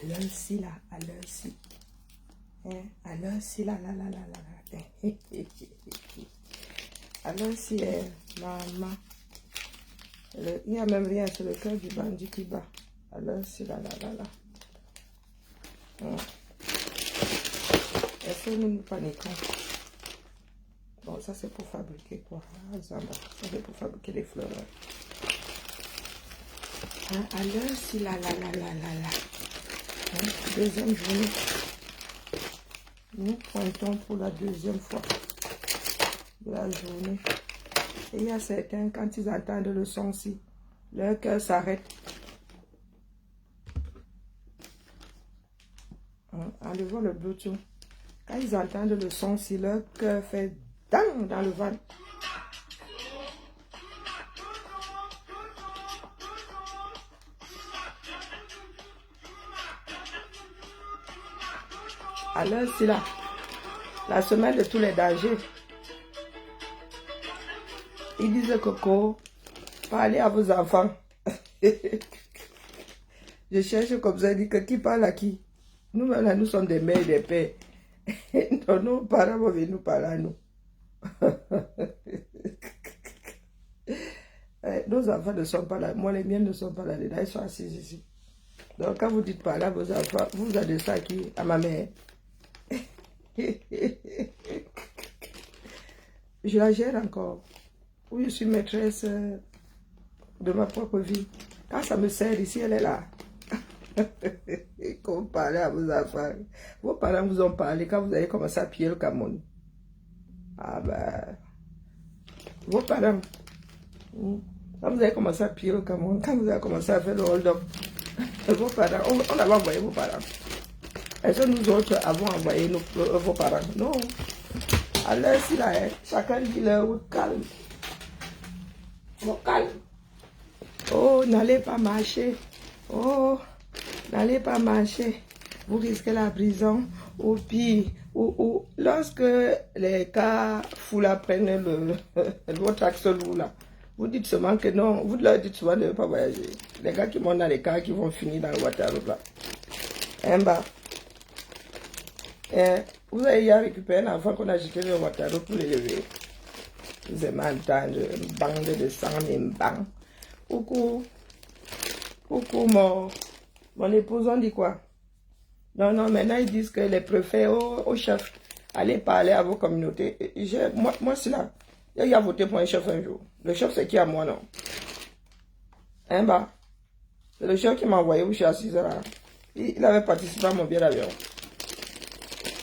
l'heure-ci, là, à l'heure-ci. Hein? À l'heure-ci, là. À l'heure-ci, maman. Il n'y a même rien sur le cœur du bandit qui bat. À l'heure-ci, là. Est-ce que nous paniquons? Bon, ça c'est pour fabriquer quoi? Ah, Zamba, ça c'est pour fabriquer des fleurs. Hein? À l'heure-ci, là. Hein? Deuxième journée. Nous pointons pour la deuxième fois de la journée. Et il y a certains, quand ils entendent le son-ci, leur cœur s'arrête. Enlevons le Bluetooth. Quand ils entendent le son-ci, leur cœur fait dans le ventre. Alors, c'est là, la semaine de tous les dangers. Ils disent Coco, parlez à vos enfants. Je cherche comme ça, dit que qui parle à qui? Nous, là, nous sommes des mères et des pères. Donc, nos parents vont venir nous parler à nous. Nos enfants ne sont pas là. Moi, les miens ne sont pas là. Ils sont assis ici. Donc, quand vous dites parler à vos enfants, vous avez ça à qui? À ma mère. Je la gère encore. Oui, je suis maîtresse de ma propre vie. Quand ça me sert ici, elle est là. Quand vous parlez à vos enfants, vos parents vous ont parlé quand vous avez commencé à piller le Cameroun. Ah ben, vos parents, quand vous avez commencé à piller le Cameroun, quand vous avez commencé à faire le hold-up, vos parents, on avait envoyé vos parents. Est-ce que nous autres avons envoyé vos parents? Non. Alors, si là, chacun dit leur calme. Bon, calme. Oh, n'allez pas marcher. Oh, n'allez pas marcher. Vous risquez la prison. Ou pire, ou lorsque les cas fous là prennent votre axe lourd là, vous dites seulement que non. Vous leur dites souvent de ne pas voyager. Les gars qui montent dans les cars qui vont finir dans le Waterloo là. En bas. Vous avez hier récupéré un enfant qu'on a jeté dans le Waterloo pour l'élever. Vous aimez entendre une bande de sang, une bang. Coucou, mon épouse, on dit quoi? Non, maintenant ils disent que les préfets au chef, allez parler à vos communautés. Moi c'est là. Il a voté pour un chef un jour. Le chef, c'est qui à moi, non? Hein, bah? C'est le chef qui m'a envoyé où je suis assise là. Il avait participé à mon billet d'avion.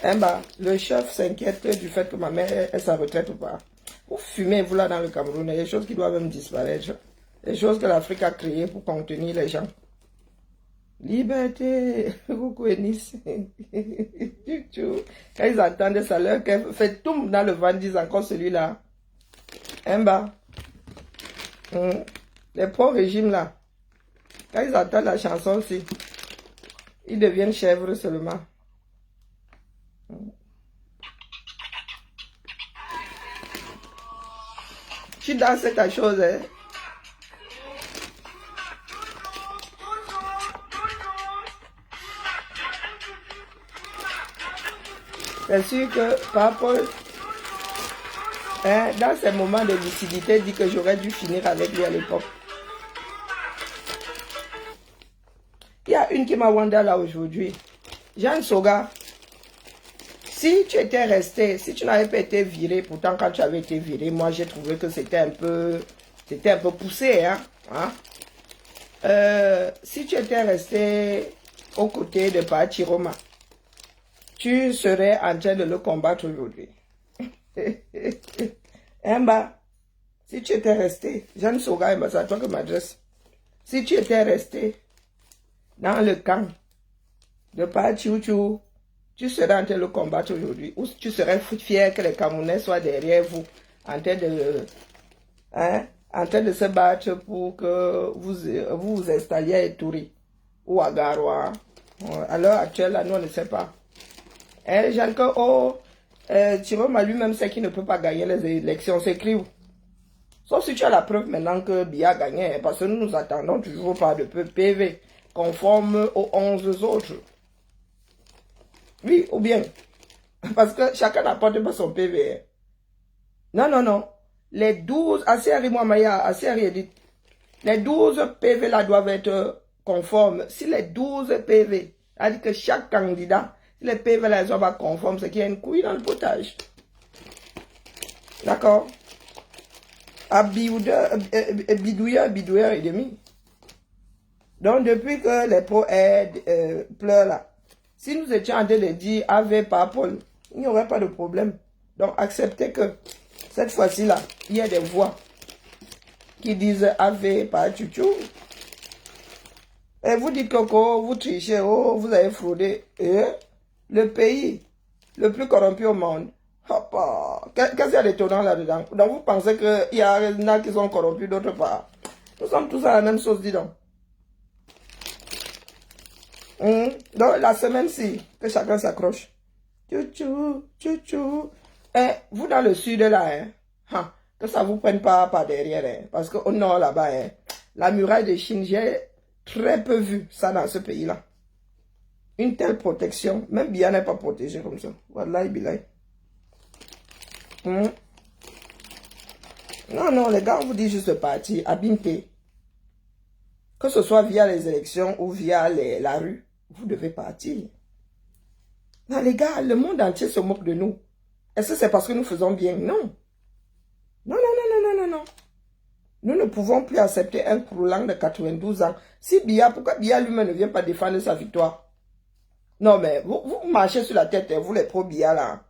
Hein, bah? Le chef s'inquiète du fait que ma mère ait sa retraite ou pas. Vous fumez, vous là, dans le Cameroun. Il y a des choses qui doivent même disparaître. Des choses que l'Afrique a créées pour contenir les gens. Liberté, coucou Nice. Quand ils entendent ça, leur cœur fait tout dans le ventre, disent encore celui-là. Hein, bah? Les pro-régimes là, quand ils entendent la chanson aussi, ils deviennent chèvres seulement. Tu danses ta chose, hein? C'est sûr que par rapport, dans ces moments de lucidité, dit que j'aurais dû finir avec lui à l'époque. Il y a une qui m'a wanda là aujourd'hui. Jeanne Soga, si tu étais resté, si tu n'avais pas été viré, pourtant quand tu avais été viré, moi j'ai trouvé que c'était un peu poussé, hein? Si tu étais resté aux côtés de Pachiroma, tu serais en train de le combattre aujourd'hui. Hein, bah, si tu étais resté, Jeanne Soga, c'est à toi que m'adresse. Si tu étais resté dans le camp de Pachiouchou, tu serais en train de le combattre aujourd'hui. Ou tu serais fier que les Camerounais soient derrière vous, en train de se battre pour que vous vous installiez à Eturi ou à Garoua. À l'heure actuelle, là, nous, on ne sait pas. Jeanne, Chiroma lui-même sait qu'il ne peut pas gagner les élections, c'est écrit où? Sauf si tu as la preuve maintenant que Biya a gagné, parce que nous attendons toujours pas de PV conforme aux 11 autres. Oui, ou bien. Parce que chacun n'apporte pas son PV. Hein. Non, non, non. Les 12, Asiari Mouamaya, Asiari Edith, les 12 PV là doivent être conformes. Si les 12 PV, c'est-à-dire que chaque candidat, si les PV là sont pas conformes, c'est qu'il y a une couille dans le potage. D'accord? À bidouilleur et demi. Donc, depuis que les pros pleurent là, si nous étions en train de dire AV par Paul, il n'y aurait pas de problème. Donc, acceptez que cette fois-ci là, il y a des voix qui disent AV par Chuchu. Et vous dites que vous trichez, oh, vous avez fraudé. Et le pays le plus corrompu au monde. Qu'est-ce qu'il y a d'étonnant là-dedans? Donc vous pensez qu'il y en a qui sont corrompus d'autre part? Nous sommes tous à la même chose, dis donc. Donc la semaine-ci, que chacun s'accroche. Tchou, tchou. Et vous dans le sud là, hein, que ça vous prenne pas par derrière. Hein, parce qu'au nord là-bas, hein, la muraille de Chine, j'ai très peu vu ça dans ce pays-là. Une telle protection, même bien n'est pas protégé comme ça. Wallahi billahi. Non, non, les gars, on vous dit juste partir, abîmer. Que ce soit via les élections ou via la rue, vous devez partir. Non, les gars, le monde entier se moque de nous. Est-ce que c'est parce que nous faisons bien? Non. Non, non, non, non, non, non, non. Nous ne pouvons plus accepter un Kroulang de 92 ans. Si Biya, pourquoi Biya lui-même ne vient pas défendre sa victoire? Non, mais vous marchez sur la tête, vous les pro-Biya là.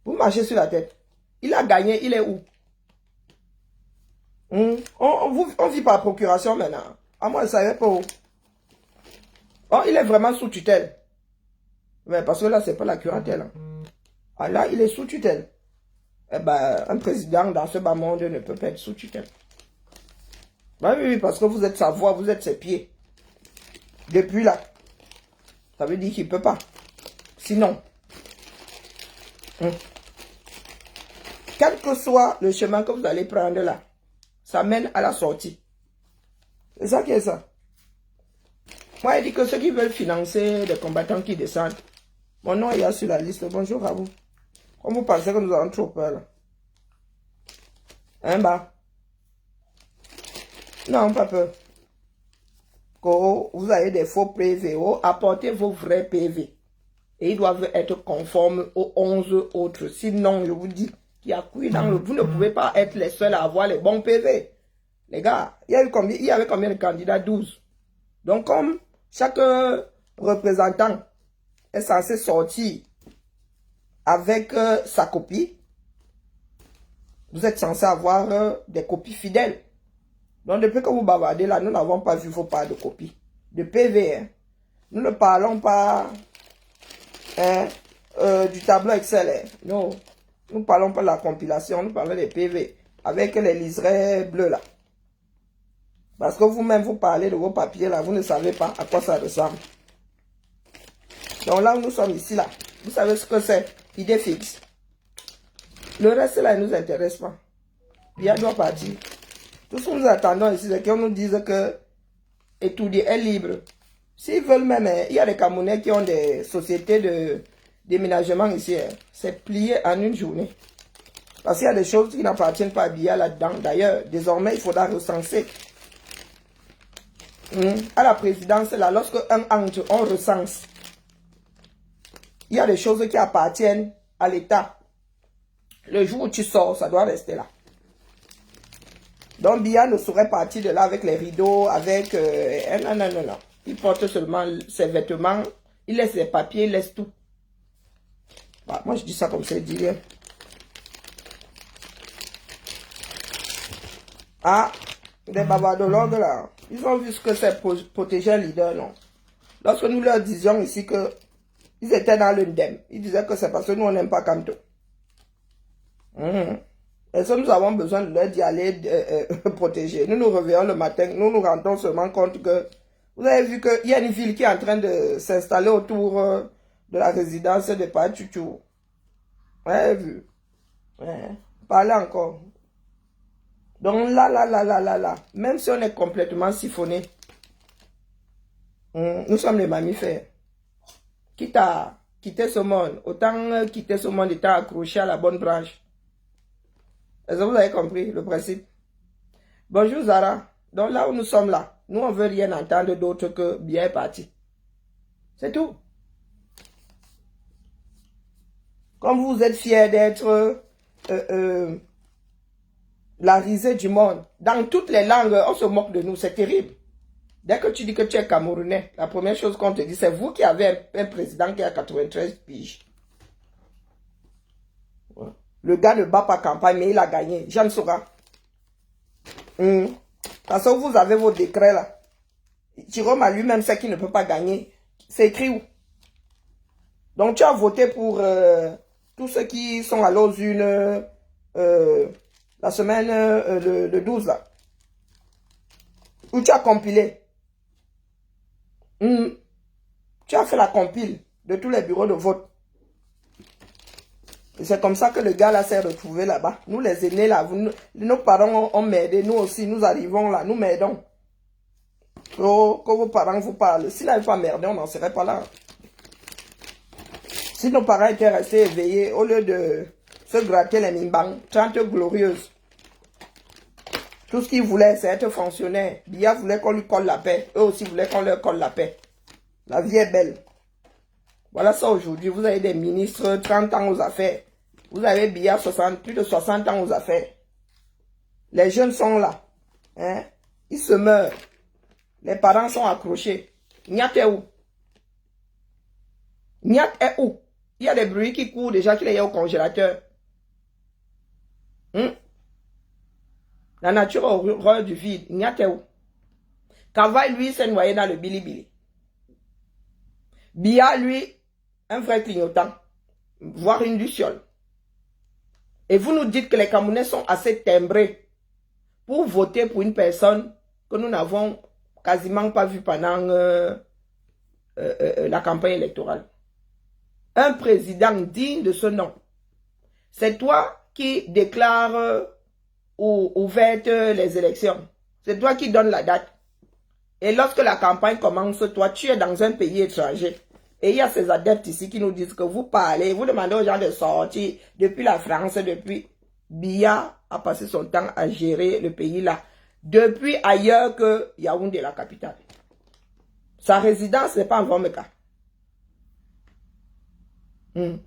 Vous marchez sur la tête. Il a gagné, il est où? On vit par procuration maintenant. Ah, moi, je ne savais pas où. Oh, il est vraiment sous tutelle. Mais parce que là, ce n'est pas la curatelle. Hein. Ah, là, il est sous tutelle. Eh ben, un président dans ce bas monde ne peut pas être sous tutelle. Ben oui, parce que vous êtes sa voix, vous êtes ses pieds. Depuis là. Ça veut dire qu'il ne peut pas. Sinon, quel que soit le chemin que vous allez prendre là, ça mène à la sortie. C'est ça qui est ça. Moi, je dis que ceux qui veulent financer des combattants qui descendent, mon nom est sur la liste. Bonjour à vous. Comme vous pensez que nous avons trop peur là. Hein, bah? Non, pas peur. Quand vous avez des faux PV, apportez vos vrais PV. Et ils doivent être conformes aux 11 autres. Sinon, je vous dis, il y a couille dans le... Vous ne pouvez pas être les seuls à avoir les bons PV. Les gars, il y avait combien de candidats? 12. Donc, comme chaque représentant est censé sortir avec sa copie, vous êtes censé avoir des copies fidèles. Donc, depuis que vous bavardez là, nous n'avons pas vu vos parts de copies. De PV, hein. Nous ne parlons pas du tableau Excel. Hein. Non. Nous ne parlons pas de la compilation, nous parlons des PV. Avec les liserés bleus là. Parce que vous-même, vous parlez de vos papiers là, vous ne savez pas à quoi ça ressemble. Donc là où nous sommes ici là, vous savez ce que c'est? Idée fixe. Le reste là, ne nous intéresse pas. Bien doit partir. Tout ce que nous attendons ici, c'est qu'on nous dise que étudier est libre. S'ils veulent même, il y a des Camerounais qui ont des sociétés de déménagement ici. C'est plié en une journée. Parce qu'il y a des choses qui n'appartiennent pas à Biya là-dedans. D'ailleurs, désormais, il faudra recenser. À la présidence, là, lorsque un entre, on recense. Il y a des choses qui appartiennent à l'État. Le jour où tu sors, ça doit rester là. Donc, Biya ne saurait partir de là avec les rideaux, avec... non, non, non, non. Il porte seulement ses vêtements, il laisse les papiers, il laisse tout. Bah, moi, je dis ça comme ça, je dis rien. Ah, des babadologues là, ils ont vu ce que c'est protéger un leader, non. Lorsque nous leur disions ici que ils étaient dans l'UNDEM, ils disaient que c'est parce que nous, on n'aime pas Kanto. Et ça, nous avons besoin de leur d'y aller protéger. Nous nous réveillons le matin, nous nous rendons seulement compte que vous avez vu qu'il y a une ville qui est en train de s'installer autour de la résidence de Pachuchu. Vous avez vu? Ouais. Parlez encore. Donc là, même si on est complètement siphonné, nous sommes les mammifères. Quitte à quitter ce monde. Autant quitter ce monde étant accroché à la bonne branche. Est-ce que vous avez compris le principe? Bonjour Zara. Donc là où nous sommes là, nous on veut rien entendre d'autre que bien parti. C'est tout. Comme vous êtes fiers d'être la risée du monde, dans toutes les langues, on se moque de nous, c'est terrible. Dès que tu dis que tu es Camerounais, la première chose qu'on te dit, c'est vous qui avez un président qui a 93 piges. Le gars ne bat pas campagne, mais il a gagné. Jean Sora. Parce que vous avez vos décrets là. Jérôme à lui-même sait qu'il ne peut pas gagner. C'est écrit où? Donc tu as voté pour tous ceux qui sont à l'os une la semaine le 12 là. Où tu as compilé. Tu as fait la compile de tous les bureaux de vote. Et c'est comme ça que le gars là s'est retrouvé là-bas. Nous les aînés là, nos parents ont m'aidé, nous aussi, nous arrivons là, nous m'aidons. Oh, que vos parents vous parlent. S'ils n'avaient pas merdé, on n'en serait pas là. Si nos parents étaient restés éveillés, au lieu de se gratter les mimbangs, 30 glorieuses. Tout ce qu'ils voulaient, c'est être fonctionnaire. Biya voulait qu'on lui colle la paix. Eux aussi voulaient qu'on leur colle la paix. La vie est belle. Voilà ça aujourd'hui. Vous avez des ministres 30 ans aux affaires. Vous avez Biya plus de 60 ans aux affaires. Les jeunes sont là. Hein? Ils se meurent. Les parents sont accrochés. Niat est où? Niat est où? Il y a des bruits qui courent déjà qu'il est au congélateur. La nature horreur du vide. Niat est où? Kavaï, lui, s'est noyé dans le bilibili. Biya, lui, un vrai clignotant. Voire une luciole. Et vous nous dites que les Camerounais sont assez timbrés pour voter pour une personne que nous n'avons quasiment pas vue pendant la campagne électorale. Un président digne de ce nom. C'est toi qui déclares ouvertes les élections. C'est toi qui donnes la date. Et lorsque la campagne commence, toi, tu es dans un pays étranger. Et il y a ces adeptes ici qui nous disent que vous parlez, vous demandez aux gens de sortir depuis la France, depuis... Biya a passé son temps à gérer le pays là, depuis ailleurs que Yaoundé, la capitale. Sa résidence n'est pas en Vomeka.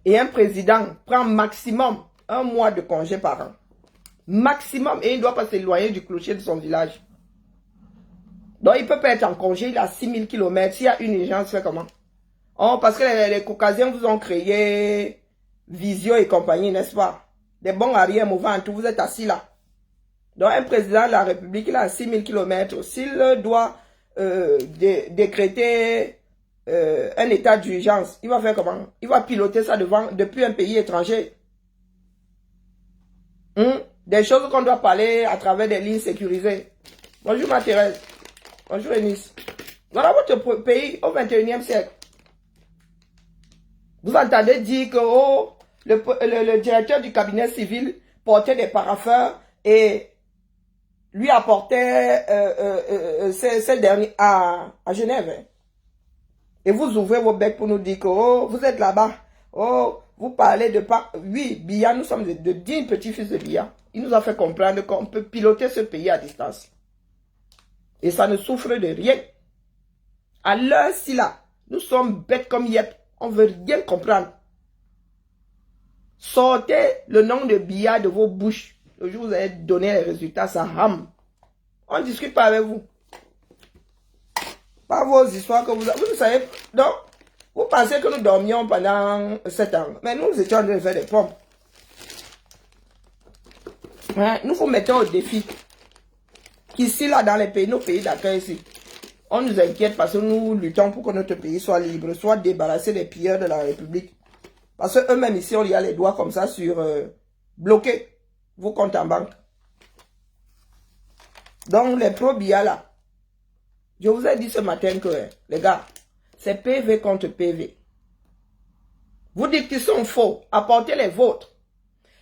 Et un président prend maximum 1 mois de congé par an. Maximum. Et il ne doit pas s'éloigner du clocher de son village. Donc il ne peut pas être en congé, il a 6000 km. S'il y a une urgence, fait comment? Oh, parce que les Caucasiens vous ont créé Visio et compagnie, n'est-ce pas? Des bons arrière mouvants, tout, vous êtes assis là. Donc un président de la République, il a 6000 km. S'il doit décréter un état d'urgence, il va faire comment? Il va piloter ça depuis un pays étranger. Des choses qu'on doit parler à travers des lignes sécurisées. Bonjour ma Thérèse. Bonjour Eunice. Voilà votre pays au 21e siècle. Vous entendez dire que le directeur du cabinet civil portait des parapheurs et lui apportait ces derniers à Genève. Hein. Et vous ouvrez vos becs pour nous dire que vous êtes là-bas. Oh, vous parlez de pas. Oui, Biya, nous sommes de dignes petits-fils de Biya. Il nous a fait comprendre qu'on peut piloter ce pays à distance. Et ça ne souffre de rien. À l'heure-ci là, nous sommes bêtes comme Yep. On ne veut rien comprendre. Sortez le nom de Biya de vos bouches. Le jour où vous allez donner les résultats, ça rame. On ne discute pas avec vous. Pas vos histoires que vous savez. Donc, vous pensez que nous dormions pendant 7 ans. Mais nous étions en train de faire des pompes. Hein? Nous vous mettons au défi. Qu'ici, là, dans les pays, nos pays d'accueil ici, on nous inquiète parce que nous luttons pour que notre pays soit libre, soit débarrassé des pilleurs de la République. Parce qu'eux-mêmes ici, on y a les doigts comme ça sur bloquer vos comptes en banque. Donc, les pro-Biya là, je vous ai dit ce matin que, les gars, c'est PV contre PV. Vous dites qu'ils sont faux, apportez les vôtres.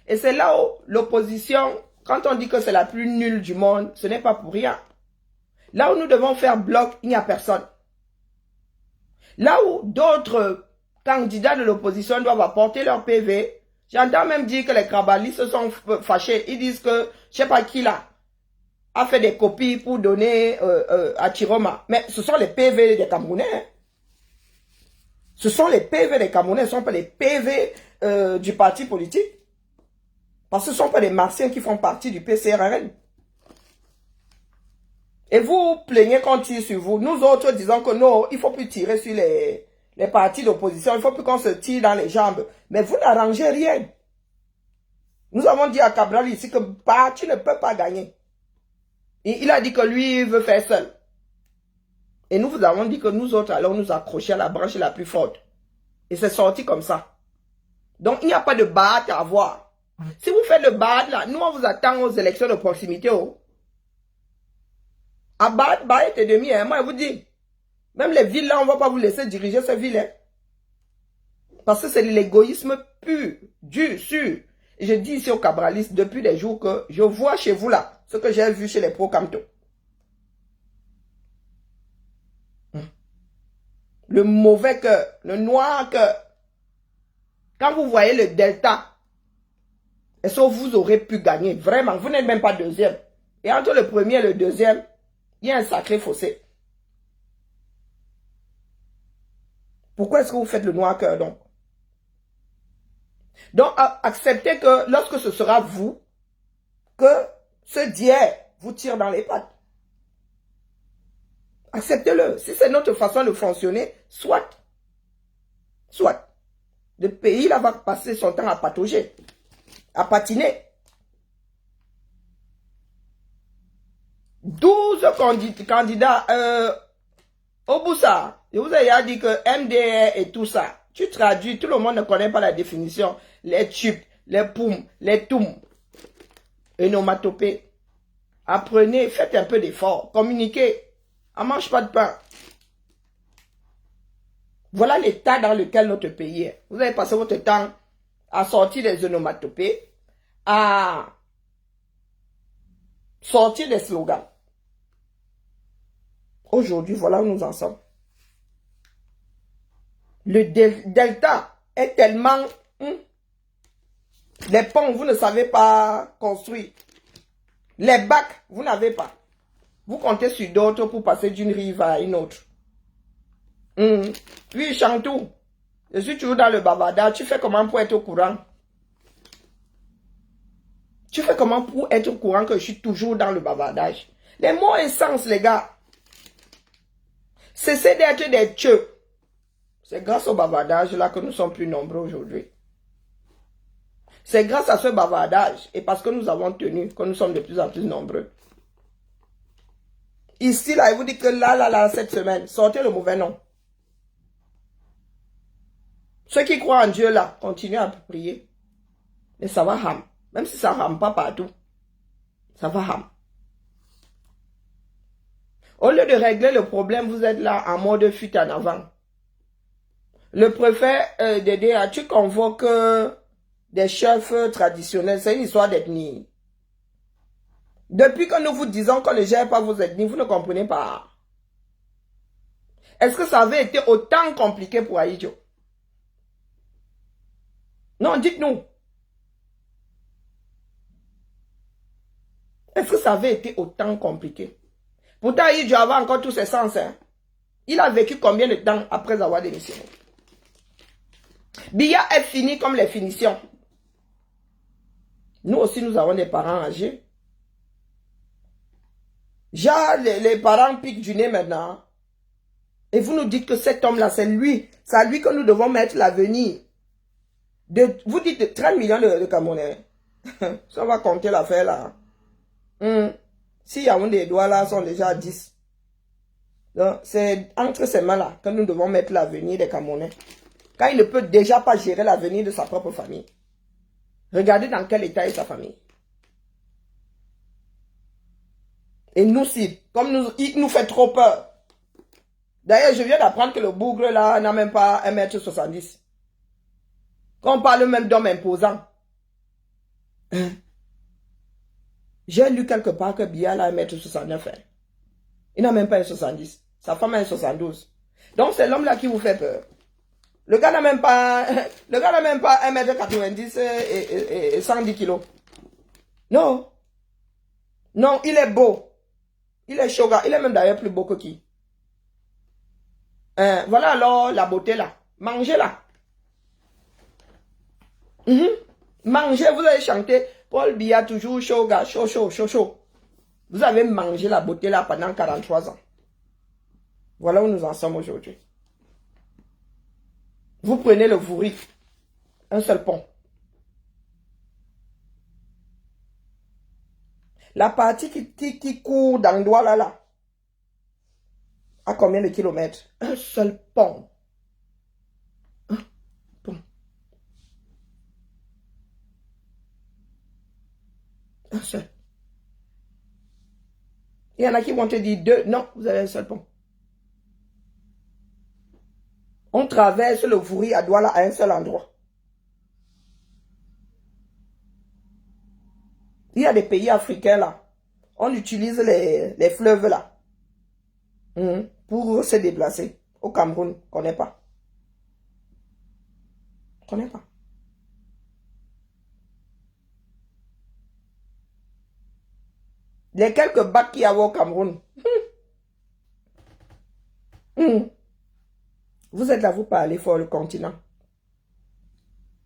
Et c'est là où l'opposition, quand on dit que c'est la plus nulle du monde, ce n'est pas pour rien. Là où nous devons faire bloc, il n'y a personne. Là où d'autres candidats de l'opposition doivent apporter leur PV. J'entends même dire que les Krabalistes se sont fâchés. Ils disent que, je sais pas qui là, a fait des copies pour donner à Chiroma. Mais ce sont les PV des Camerounais. Hein. Ce sont les PV des Camerounais, ce ne sont pas les PV du parti politique. Parce que ce ne sont pas les Martiens qui font partie du PCRN. Et vous plaignez qu'on tire sur vous. Nous autres disons que non, il ne faut plus tirer sur les partis d'opposition. Il ne faut plus qu'on se tire dans les jambes. Mais vous n'arrangez rien. Nous avons dit à Cabral ici que bah, tu ne peux pas gagner. Et il a dit que lui, il veut faire seul. Et nous vous avons dit que nous autres allons nous accrocher à la branche la plus forte. Et c'est sorti comme ça. Donc il n'y a pas de batte à avoir. Si vous faites le batte là, nous on vous attend aux élections de proximité. Oh. À batte et demi, hein, moi je vous dis. Même les villes là, on ne va pas vous laisser diriger ces villes. Hein. Parce que c'est l'égoïsme pur, dur, sûr. Et je dis ici aux cabralistes depuis des jours que je vois chez vous là, ce que j'ai vu chez les pro-Camto. Le mauvais cœur, le noir cœur. Quand vous voyez le delta, est-ce que vous aurez pu gagner? Vraiment, vous n'êtes même pas deuxième. Et entre le premier et le deuxième, il y a un sacré fossé. Pourquoi est-ce que vous faites le noir cœur donc? Donc, acceptez que lorsque ce sera vous, que ce dieu vous tire dans les pattes. Acceptez-le. Si c'est notre façon de fonctionner, soit. Soit. Le pays là va passer son temps à patauger, à patiner. 12 candidats. Oboussa, je vous ai dit que MDR et tout ça, tu traduis, tout le monde ne connaît pas la définition. Les chips, les poums, les toums, onomatopées. Apprenez, faites un peu d'effort, communiquez. On ne mange pas de pain. Voilà l'état dans lequel notre pays est. Vous avez passé votre temps à sortir des onomatopées, à sortir des slogans. Aujourd'hui, voilà où nous en sommes. Le delta est tellement... les ponts, vous ne savez pas construire. Les bacs, vous n'avez pas. Vous comptez sur d'autres pour passer d'une rive à une autre. Puis Chantou, je suis toujours dans le bavardage. Tu fais comment pour être au courant? Tu fais comment pour être au courant que je suis toujours dans le bavardage? Les mots insensent, les gars. Cessez d'être des tcheux. C'est grâce au bavardage là que nous sommes plus nombreux aujourd'hui. C'est grâce à ce bavardage et parce que nous avons tenu que nous sommes de plus en plus nombreux. Ici, là, il vous dit que là, cette semaine, sortez le mauvais nom. Ceux qui croient en Dieu, là, continuez à prier. Mais ça va ham. Même si ça rame pas partout. Ça va ham. Au lieu de régler le problème, vous êtes là en mode fuite en avant. Le préfet DDA, tu convoques des chefs traditionnels. C'est une histoire d'ethnie. Depuis que nous vous disons qu'on ne gère pas vos ethnies, vous ne comprenez pas. Est-ce que ça avait été autant compliqué pour Aïdjo? Non, dites-nous. Est-ce que ça avait été autant compliqué? Pourtant, Aïdjo avait encore tous ses sens. Hein? Il a vécu combien de temps après avoir démissionné? Biya est fini comme les finitions. Nous aussi, nous avons des parents âgés. Genre, les parents piquent du nez maintenant. Et vous nous dites que cet homme-là, c'est lui. C'est à lui que nous devons mettre l'avenir. Vous dites de 30 millions de Camerounais. Ça va compter l'affaire là. Si y a un des doigts là, sont déjà 10. Donc, c'est entre ces mains-là que nous devons mettre l'avenir des Camerounais. Quand il ne peut déjà pas gérer l'avenir de sa propre famille. Regardez dans quel état est sa famille. Et nous, si, comme il nous fait trop peur. D'ailleurs, je viens d'apprendre que le bougre, là, n'a même pas 1,70 m. Qu'on parle même d'homme imposant. J'ai lu quelque part que Biya a 1,69 m. Il n'a même pas 1,70 m. Sa femme a 1,72 m. Donc, c'est l'homme là qui vous fait peur. Le gars n'a même pas, le gars n'a même pas 1,90 m et 110 kilos. Non. Non, il est beau. Il est chaud, gars. Il est même d'ailleurs plus beau que qui. Voilà alors la beauté là. Mangez là. Mangez, vous avez chanté. Paul Biya toujours chaud, gars. Chaud, chaud, chaud, chaud. Vous avez mangé la beauté là pendant 43 ans. Voilà où nous en sommes aujourd'hui. Vous prenez le Vouri. Un seul pont. La partie qui court dans Douala là. À combien de kilomètres? Un seul pont. Un pont. Un seul. Il y en a qui vont te dire deux. Non, vous avez un seul pont. On traverse le Vouri à Douala à un seul endroit. Il y a des pays africains là. On utilise les fleuves là. Pour se déplacer. Au Cameroun, on ne connaît pas. On ne connaît pas. Les quelques bacs qu'il y a au Cameroun. Vous êtes là, vous parlez fort le continent.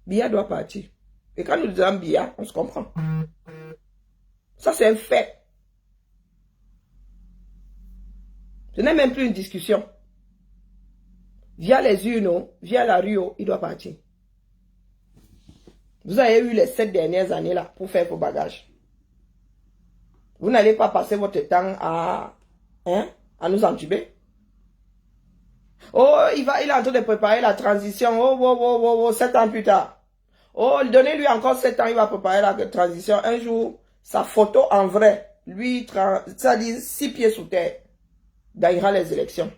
Biya doit partir. Et quand nous disons Biya, on se comprend. Ça, c'est un fait. Ce n'est même plus une discussion. Via les urnes, via la rue, il doit partir. Vous avez eu les 7 dernières années là pour faire vos bagages. Vous n'allez pas passer votre temps à nous entuber. Oh, il est en train de préparer la transition. Oh, 7 ans plus tard. Oh, donnez-lui encore 7 ans, il va préparer la transition. Un jour, sa photo en vrai, lui, ça dit 6 pieds sous terre, gagnera les élections.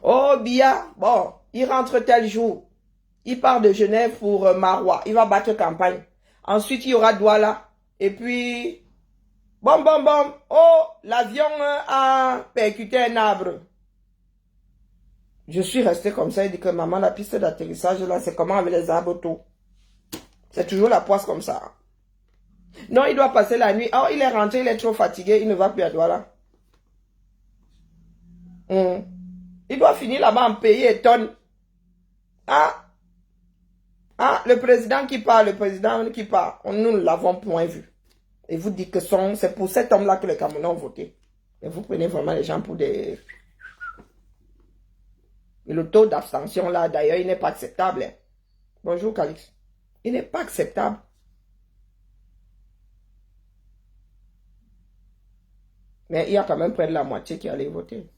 Oh, Biya, bon, il rentre tel jour. Il part de Genève pour Marois. Il va battre campagne. Ensuite, il y aura Douala. Et puis, bon. Oh, l'avion a percuté un arbre. Je suis resté comme ça. Il dit que maman, la piste d'atterrissage là, c'est comment avec les arbres tout. C'est toujours la poisse comme ça. Non, il doit passer la nuit. Oh, il est rentré, il est trop fatigué. Il ne va plus à Douala. Il doit finir là-bas en pays et tonne. Le président qui part, nous ne l'avons point vu. Et vous dites que c'est pour cet homme-là que les Camerounais ont voté. Et vous prenez vraiment les gens pour des... Et le taux d'abstention là, d'ailleurs, il n'est pas acceptable. Bonjour, Calix. Il n'est pas acceptable. Mais il y a quand même près de la moitié qui allait voter.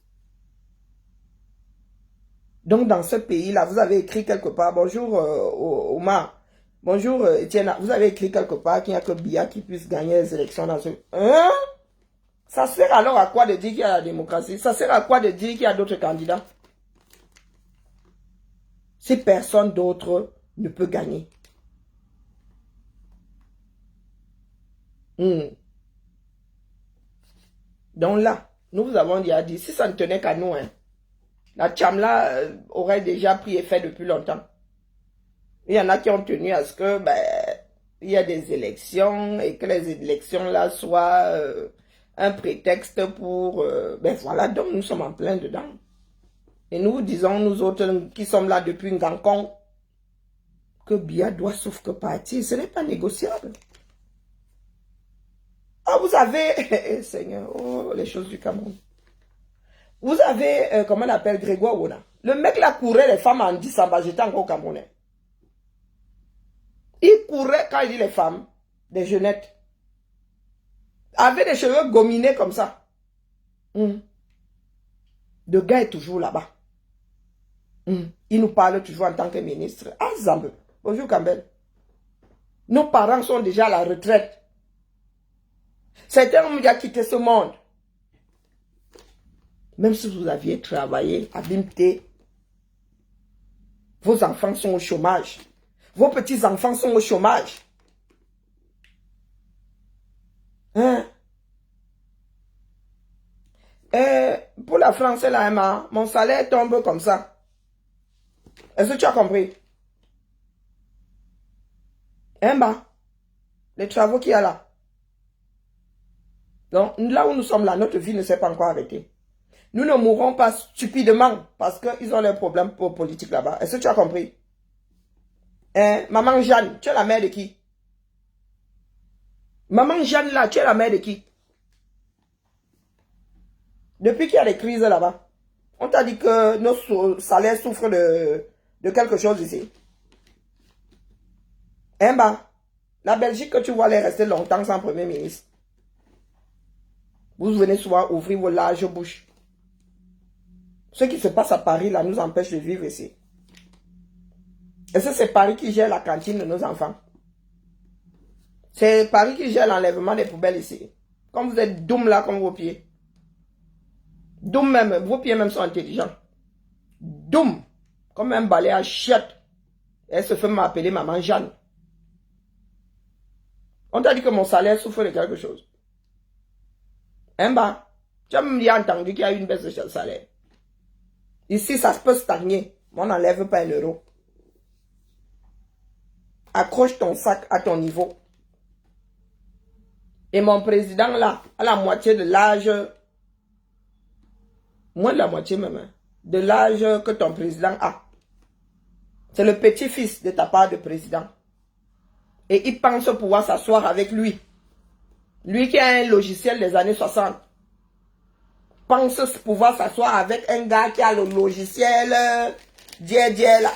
Donc, dans ce pays-là, vous avez écrit quelque part, bonjour Omar, bonjour Etienne, vous avez écrit quelque part qu'il n'y a que Biya qui puisse gagner les élections dans ce... Ça sert alors à quoi de dire qu'il y a la démocratie? Ça sert à quoi de dire qu'il y a d'autres candidats? Si personne d'autre ne peut gagner. Donc là, nous vous avons déjà dit, si ça ne tenait qu'à nous, la Tchamla aurait déjà pris effet depuis longtemps. Il y en a qui ont tenu à ce que il y a des élections et que les élections là soient un prétexte pour... voilà, donc nous sommes en plein dedans. Et nous disons, nous autres qui sommes là depuis Ngankong, que Biya doit sauf que partir. Ce n'est pas négociable. Ah, vous avez... Seigneur, oh, les choses du Cameroun. Vous avez, comment on appelle, Grégoire Wona. Le mec là courait les femmes en disamba, j'étais encore au Camerounais. Il courait, quand il dit les femmes, des jeunettes, avec des cheveux gominés comme ça. Le gars est toujours là-bas. Il nous parle toujours en tant que ministre. Ah, Zambe. Bonjour, Campbell. Nos parents sont déjà à la retraite. Certains ont déjà quitté ce monde. Même si vous aviez travaillé à Bimte, vos enfants sont au chômage. Vos petits-enfants sont au chômage. Pour la France, là, mon salaire tombe comme ça. Est-ce que tu as compris? Hein, bah? Les travaux qu'il y a là. Donc, là où nous sommes là, notre vie ne s'est pas encore arrêtée. Nous ne mourrons pas stupidement parce qu'ils ont leurs problèmes politiques là-bas. Est-ce que tu as compris? Hein? Maman Jeanne, tu es la mère de qui? Maman Jeanne là, tu es la mère de qui? Depuis qu'il y a des crises là-bas, on t'a dit que nos salaires souffrent de quelque chose ici. Hein, bah? La Belgique que tu vois, elle est restée longtemps sans premier ministre. Vous venez souvent ouvrir vos larges bouches. Ce qui se passe à Paris, là, nous empêche de vivre ici. Est-ce que c'est Paris qui gère la cantine de nos enfants? C'est Paris qui gère l'enlèvement des poubelles ici. Comme vous êtes doum là, comme vos pieds. Doum même, vos pieds même sont intelligents. Doum, comme un balai à chiottes. Elle se fait m'appeler maman Jeanne. On t'a dit que mon salaire souffre de quelque chose. Hein, bah? Tu as même entendu qu'il y a une baisse de salaire. Ici, ça peut stagner. On n'enlève pas 1 euro. Accroche ton sac à ton niveau. Et mon président, là, à la moitié de l'âge, moins de la moitié même, hein, de l'âge que ton président a. C'est le petit-fils de ta part de président. Et il pense pouvoir s'asseoir avec lui. Lui qui a un logiciel des années 60. Pense pouvoir s'asseoir avec un gars qui a le logiciel là.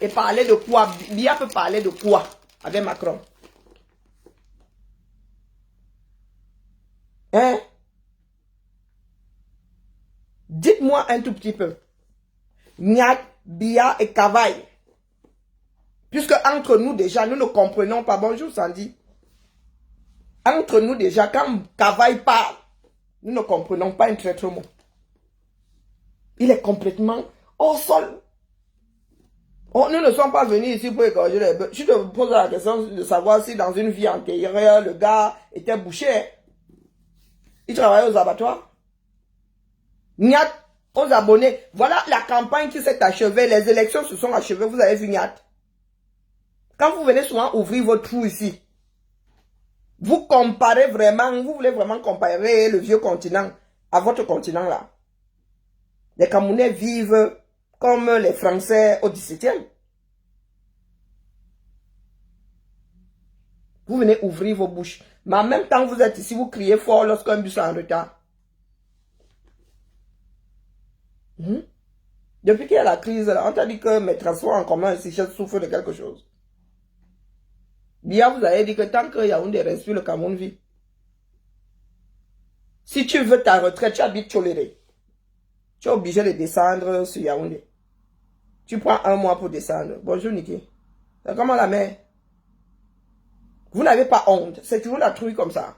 Et parler de quoi? Bia peut parler de quoi avec Macron? Hein? Dites-moi un tout petit peu. Niat, Bia et Kavaï. Puisque entre nous déjà, nous ne comprenons pas. Bonjour Sandy. Entre nous déjà, quand Kavaï parle, nous ne comprenons pas un traître mot. Il est complètement au sol. Oh, nous ne sommes pas venus ici pour égorger les bœufs. Je te pose la question de savoir si dans une vie antérieure, le gars était boucher. Il travaillait aux abattoirs. Niat, aux abonnés. Voilà la campagne qui s'est achevée. Les élections se sont achevées. Vous avez vu Niat. Quand vous venez souvent ouvrir votre trou ici, vous comparez vraiment, vous voulez vraiment comparer le vieux continent à votre continent là. Les Camerounais vivent comme les Français au 17e. Vous venez ouvrir vos bouches. Mais en même temps, vous êtes ici, vous criez fort lorsqu'un bus est en retard. Depuis qu'il y a la crise, là, on t'a dit que mes transports en commun ici, je souffre de quelque chose. Bien, vous avez dit que tant que Yaoundé respire, le Cameroun vit. Si tu veux ta retraite, tu habites Tcholéré. Tu es obligé de descendre sur Yaoundé. Tu prends 1 mois pour descendre. Bonjour Niki. C'est comment la mer? Vous n'avez pas honte. C'est toujours la trouille comme ça.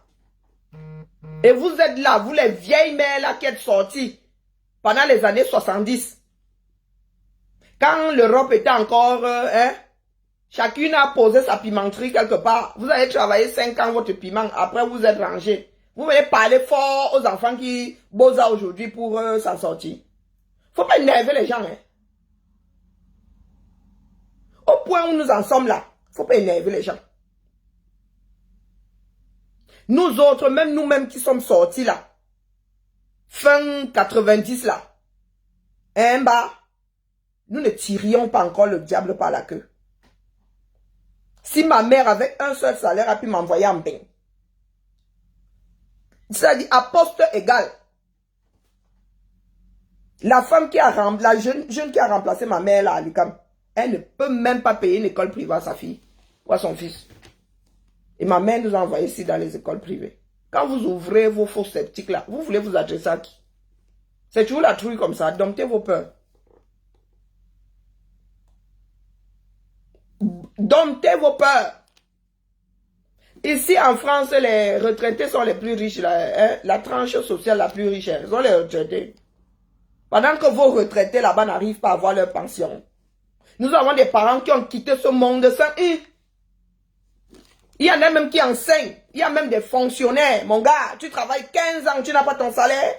Et vous êtes là, vous les vieilles mères là qui êtes sorties pendant les années 70. Quand l'Europe était encore... chacune a posé sa pimenterie quelque part. Vous avez travaillé 5 ans votre piment. Après, vous êtes rangé. Vous venez parler fort aux enfants qui bossent aujourd'hui pour s'en sortir. Faut pas énerver les gens. Hein. Au point où nous en sommes là, faut pas énerver les gens. Nous autres, même nous-mêmes qui sommes sortis là, fin 90 là, nous ne tirions pas encore le diable par la queue. Si ma mère avec un seul salaire a pu m'envoyer en bain, c'est-à-dire à poste égal, la femme qui a la jeune qui a remplacé ma mère là à l'UQAM, elle ne peut même pas payer une école privée à sa fille ou à son fils. Et ma mère nous a envoyé ici dans les écoles privées. Quand vous ouvrez vos faux sceptiques là, vous voulez vous adresser à qui? C'est toujours la trouille comme ça, domptez vos peurs. Domptez vos peurs. Ici en France, les retraités sont les plus riches. La tranche sociale la plus riche, ils sont les retraités. Pendant que vos retraités là-bas n'arrivent pas à avoir leur pension. Nous avons des parents qui ont quitté ce monde sans eux. Il y en a même qui enseignent. Il y a même des fonctionnaires. Mon gars, tu travailles 15 ans, tu n'as pas ton salaire.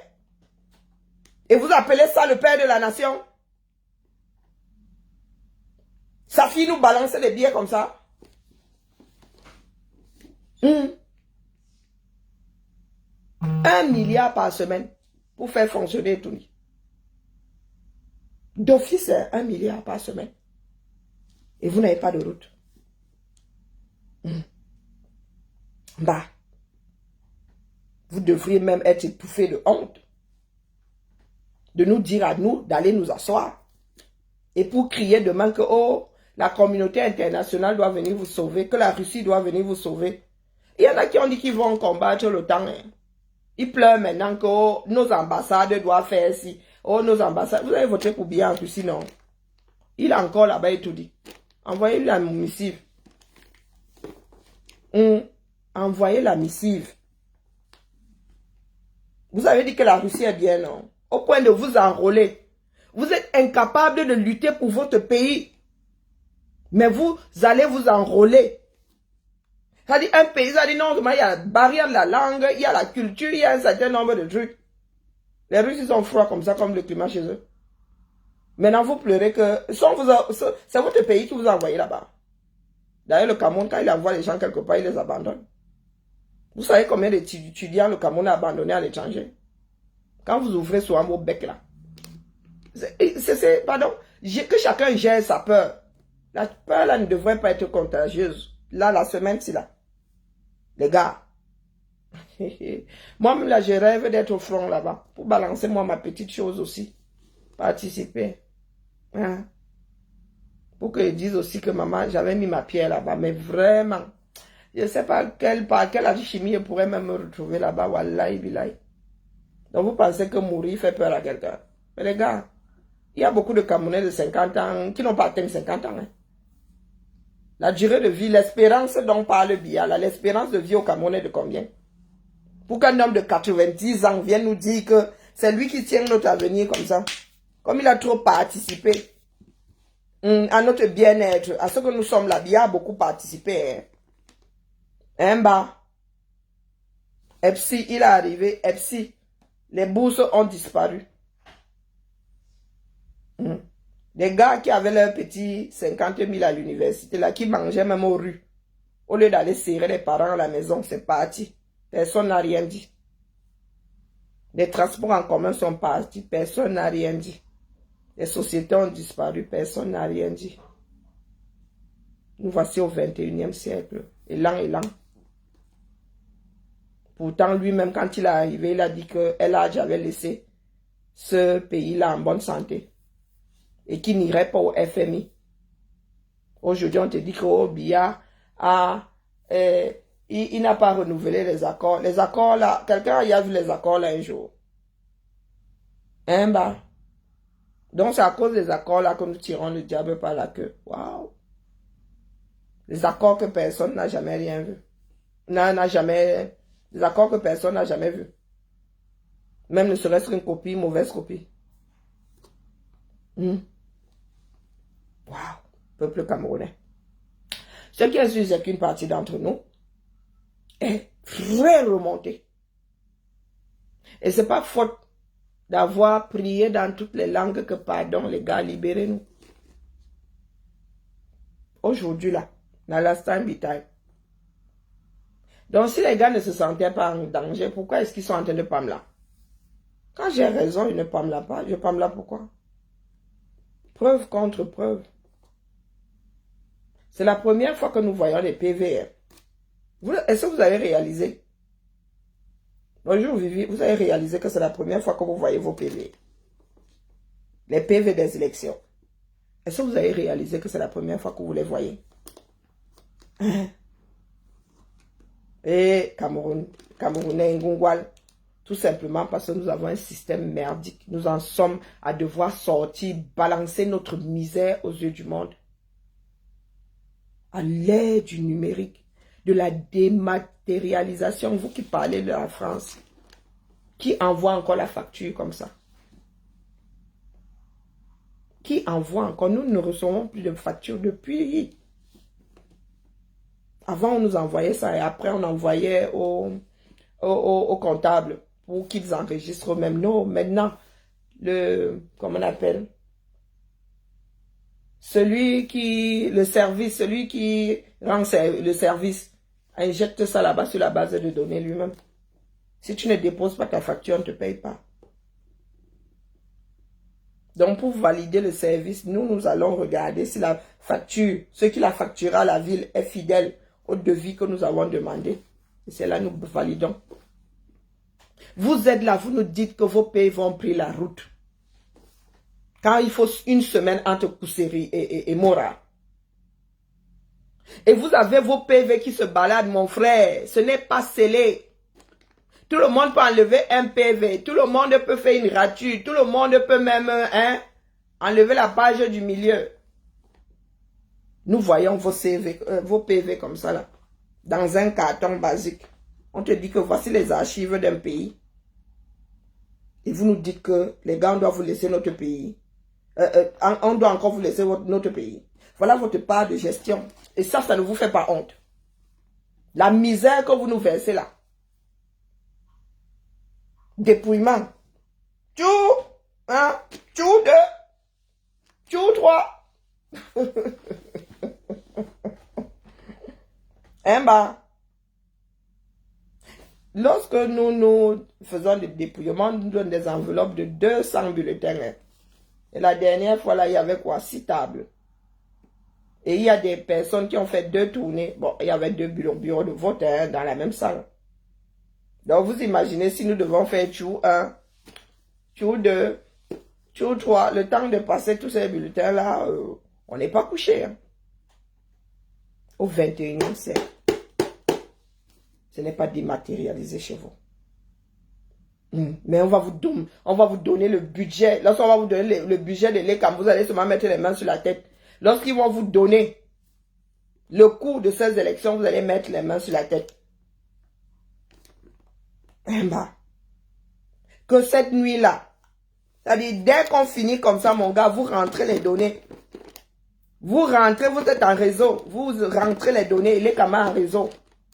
Et vous appelez ça le père de la nation? Sa fille nous balance des billets comme ça. 1 milliard par semaine pour faire fonctionner tout. D'office, 1 milliard par semaine. Et vous n'avez pas de route. Bah, vous devriez même être étouffé de honte de nous dire à nous d'aller nous asseoir et pour crier demain que oh, la communauté internationale doit venir vous sauver, que la Russie doit venir vous sauver. Il y en a qui ont dit qu'ils vont combattre l'OTAN. Hein. Ils pleurent maintenant que oh, nos ambassades doivent faire ci. Oh, nos ambassades. Vous avez voté pour bien en Russie, non? Il a encore là-bas et tout dit. Envoyez-lui la missive. Envoyez la missive. Vous avez dit que la Russie est bien, non? Au point de vous enrôler. Vous êtes incapable de lutter pour votre pays. Mais vous allez vous enrôler. Ça dit un pays, ça dit non, il y a la barrière de la langue, il y a la culture, il y a un certain nombre de trucs. Les Russes, ils sont froids comme ça, comme le climat chez eux. Maintenant, vous pleurez que... C'est votre pays qui vous a envoyé là-bas. D'ailleurs, le Cameroun, quand il envoie les gens quelque part, il les abandonne. Vous savez combien d'étudiants le Cameroun a abandonné à l'étranger? Quand vous ouvrez souvent vos becs là. Pardon, que chacun gère sa peur. La peur là ne devrait pas être contagieuse. Là, la semaine, c'est là. Les gars. Moi-même là, je rêve d'être au front là-bas. Pour balancer moi ma petite chose aussi. Participer. Hein? Pour qu'ils disent aussi que maman, j'avais mis ma pierre là-bas. Mais vraiment, je ne sais pas par quelle alchimie je pourrais même me retrouver là-bas. Wallahi billahi. Donc vous pensez que mourir fait peur à quelqu'un. Mais les gars, il y a beaucoup de Camerounais de 50 ans qui n'ont pas atteint 50 ans. Hein. La durée de vie, l'espérance dont parle Biya, l'espérance de vie au Cameroun est de combien? Pour qu'un homme de 90 ans vienne nous dire que c'est lui qui tient notre avenir comme ça. Comme il a trop participé à notre bien-être, à ce que nous sommes là, Biya a beaucoup participé. Hein, bah. EPSI, il est arrivé, EPSI. Les bourses ont disparu. Les gars qui avaient leurs petits 50 000 à l'université, là, qui mangeaient même aux rues, au lieu d'aller serrer les parents à la maison, c'est parti. Personne n'a rien dit. Les transports en commun sont partis, personne n'a rien dit. Les sociétés ont disparu, personne n'a rien dit. Nous voici au 21e siècle, élan. Pourtant, lui-même, quand il est arrivé, il a dit que El Hadj avait laissé ce pays-là en bonne santé et qu'il n'irait pas au FMI. Aujourd'hui, on te dit que oh, Biya il n'a pas renouvelé les accords. Les accords là, quelqu'un a vu les accords là un jour. Hein, bah. Donc, c'est à cause des accords là que nous tirons le diable par la queue. Waouh! Les accords que personne n'a jamais rien vu. Des accords que personne n'a jamais vu. Même ne serait-ce qu'une copie, mauvaise copie. Waouh! Peuple camerounais. Ce qui est sûr, c'est qu'une partie d'entre nous est très remontée. Et c'est pas faute d'avoir prié dans toutes les langues que pardon, les gars, libérez-nous. Aujourd'hui, là, dans la time be time. Donc, si les gars ne se sentaient pas en danger, pourquoi est-ce qu'ils sont en train de pamela? Quand j'ai raison, ils ne pamela pas. Je pamela pourquoi? Preuve contre preuve. C'est la première fois que nous voyons les PV. Est-ce que vous avez réalisé? Bonjour Vivi, vous avez réalisé que c'est la première fois que vous voyez vos PV. Les PV des élections. Est-ce que vous avez réalisé que c'est la première fois que vous les voyez? Et Camerounais, Ngungwal, tout simplement parce que nous avons un système merdique. Nous en sommes à devoir sortir, balancer notre misère aux yeux du monde. À l'ère du numérique, de la dématérialisation, vous qui parlez de la France, qui envoie encore la facture comme ça? Qui envoie encore? Nous ne recevons plus de facture depuis. Avant, on nous envoyait ça et après, on envoyait au comptable pour qu'ils enregistrent eux-mêmes. Non, maintenant, comment on appelle? celui qui rend le service, injecte ça là-bas sur la base de données lui-même. Si tu ne déposes pas ta facture, on ne te paye pas. Donc, pour valider le service, nous allons regarder si la facture, ce qu'il a facturé à la ville est fidèle au devis que nous avons demandé. Et c'est là que nous validons. Vous êtes là, vous nous dites que vos pays vont prendre la route. Quand il faut une semaine entre Kousséri et Mora. Et vous avez vos PV qui se baladent, mon frère. Ce n'est pas scellé. Tout le monde peut enlever un PV. Tout le monde peut faire une rature. Tout le monde peut même enlever la page du milieu. Nous voyons vos PV comme ça là. Dans un carton basique. On te dit que voici les archives d'un pays. Et vous nous dites que les gars, on doit vous laisser notre pays. On doit encore vous laisser notre pays. Voilà votre part de gestion. Et ça ne vous fait pas honte. La misère que vous nous versez là. Dépouillement. Tchou, 1, tchou 2, tchou 3. Un bas. Lorsque nous faisons des dépouillements, nous donnons des enveloppes de 200 bulletins. Et la dernière fois, là, il y avait quoi? 6 tables. Et il y a des personnes qui ont fait 2 tournées. Bon, il y avait 2 bureaux de vote dans la même salle. Donc, vous imaginez si nous devons faire tchou 1, tchou 2, tchou 3. Le temps de passer tous ces bulletins-là, on n'est pas couché. Hein. Au 21e siècle. Ce n'est pas dématérialisé chez vous. Mais on va vous donner le budget. Lorsqu'on va vous donner le budget de l'ECAM, vous allez seulement mettre les mains sur la tête. Lorsqu'ils vont vous donner le coût de ces élections, vous allez mettre les mains sur la tête. Que cette nuit-là, c'est-à-dire dès qu'on finit comme ça, mon gars, vous rentrez les données. Vous rentrez, vous êtes en réseau. Vous rentrez les données, l'ECAM en réseau.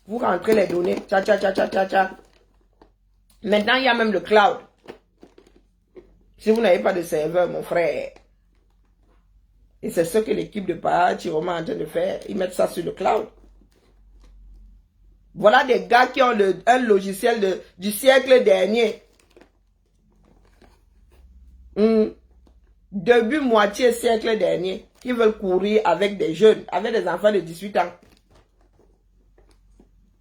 Vous rentrez les données. Tcha, tcha, tcha, tcha, tcha, tcha. Maintenant, il y a même le cloud. Si vous n'avez pas de serveur, mon frère. Et c'est ce que l'équipe de Chiroma est en train de faire. Ils mettent ça sur le cloud. Voilà des gars qui ont un logiciel du siècle dernier. Début, moitié siècle dernier. Qui veulent courir avec des jeunes, avec des enfants de 18 ans.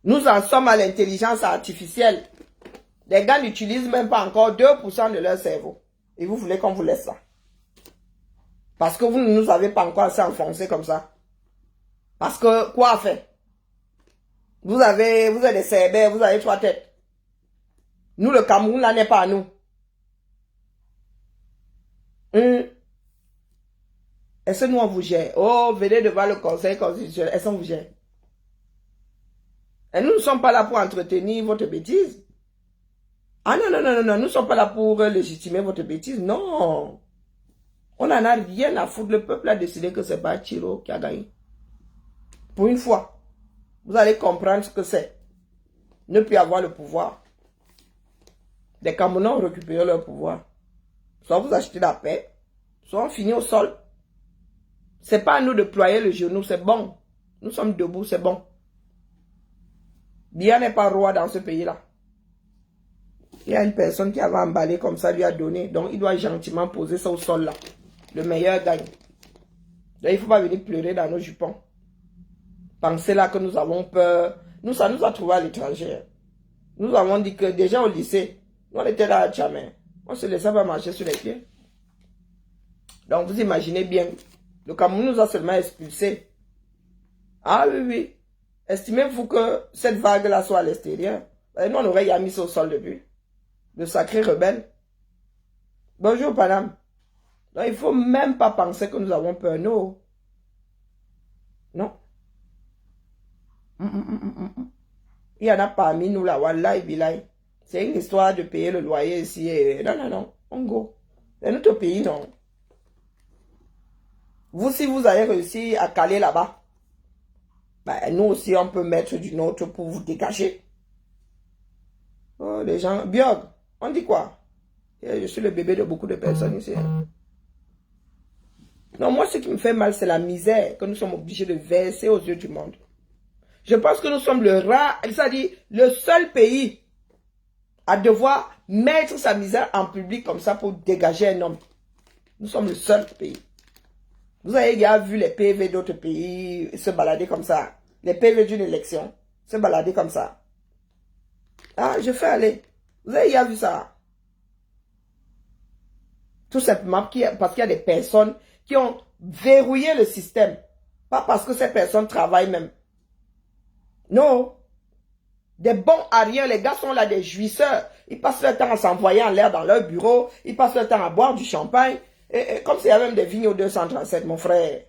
Nous en sommes à l'intelligence artificielle. Les gars n'utilisent même pas encore 2% de leur cerveau. Et vous voulez qu'on vous laisse ça. Parce que vous ne nous avez pas encore assez enfoncé comme ça. Parce que, quoi faire? Vous avez des cerbères, vous avez 3 têtes. Nous, le Cameroun, là, n'est pas à nous. Est-ce que nous, on vous gère? Oh, venez devant le Conseil constitutionnel. Est-ce qu'on vous gère? Et nous ne sommes pas là pour entretenir votre bêtise. Ah non, non, non, non, non, nous ne sommes pas là pour légitimer votre bêtise. Non. On n'en a rien à foutre. Le peuple a décidé que c'est pas Chiro qui a gagné. Pour une fois, vous allez comprendre ce que c'est. Ne plus avoir le pouvoir. Les Camerounais ont récupéré leur pouvoir. Soit vous achetez la paix, soit on finit au sol. C'est pas à nous de ployer le genou, c'est bon. Nous sommes debout, c'est bon. Bien n'est pas roi dans ce pays-là. Il y a une personne qui avait emballé comme ça, lui a donné. Donc, il doit gentiment poser ça au sol là. Le meilleur gagne. Donc, il ne faut pas venir pleurer dans nos jupons. Pensez là que nous avons peur. Nous, ça nous a trouvé à l'étranger. Nous avons dit que déjà au lycée, nous on était là à Tchamen. On se laissait pas marcher sur les pieds. Donc, vous imaginez bien. Le Cameroun nous a seulement expulsés. Ah oui, oui. Estimez-vous que cette vague-là soit à l'extérieur? Nous, on aurait mis ça au sol depuis. Le sacré rebelle. Bonjour, Paname. Donc, il ne faut même pas penser que nous avons peur. Non. Non. Il y en a parmi nous là. Wallahi billahi. C'est une histoire de payer le loyer ici. Non, non, non. On go. C'est notre pays, non. Vous, si vous avez réussi à caler là-bas, ben, nous aussi, on peut mettre du nôtre pour vous dégager. Oh, les gens... Biog, on dit quoi? Je suis le bébé de beaucoup de personnes ici. Non, moi, ce qui me fait mal, c'est la misère que nous sommes obligés de verser aux yeux du monde. Je pense que nous sommes le rare, c'est-à-dire le seul pays à devoir mettre sa misère en public comme ça pour dégager un homme. Nous sommes le seul pays. Vous avez déjà vu les PV d'autres pays se balader comme ça. Les PV d'une élection se balader comme ça. Ah, je fais aller. Vous avez déjà vu ça? Tout simplement parce qu'il y a des personnes qui ont verrouillé le système. Pas parce que ces personnes travaillent même. Non. Des bons à rien, les gars sont là des jouisseurs. Ils passent leur temps à s'envoyer en l'air dans leur bureau. Ils passent leur temps à boire du champagne. Et comme s'il y avait même des vignes au 237, mon frère.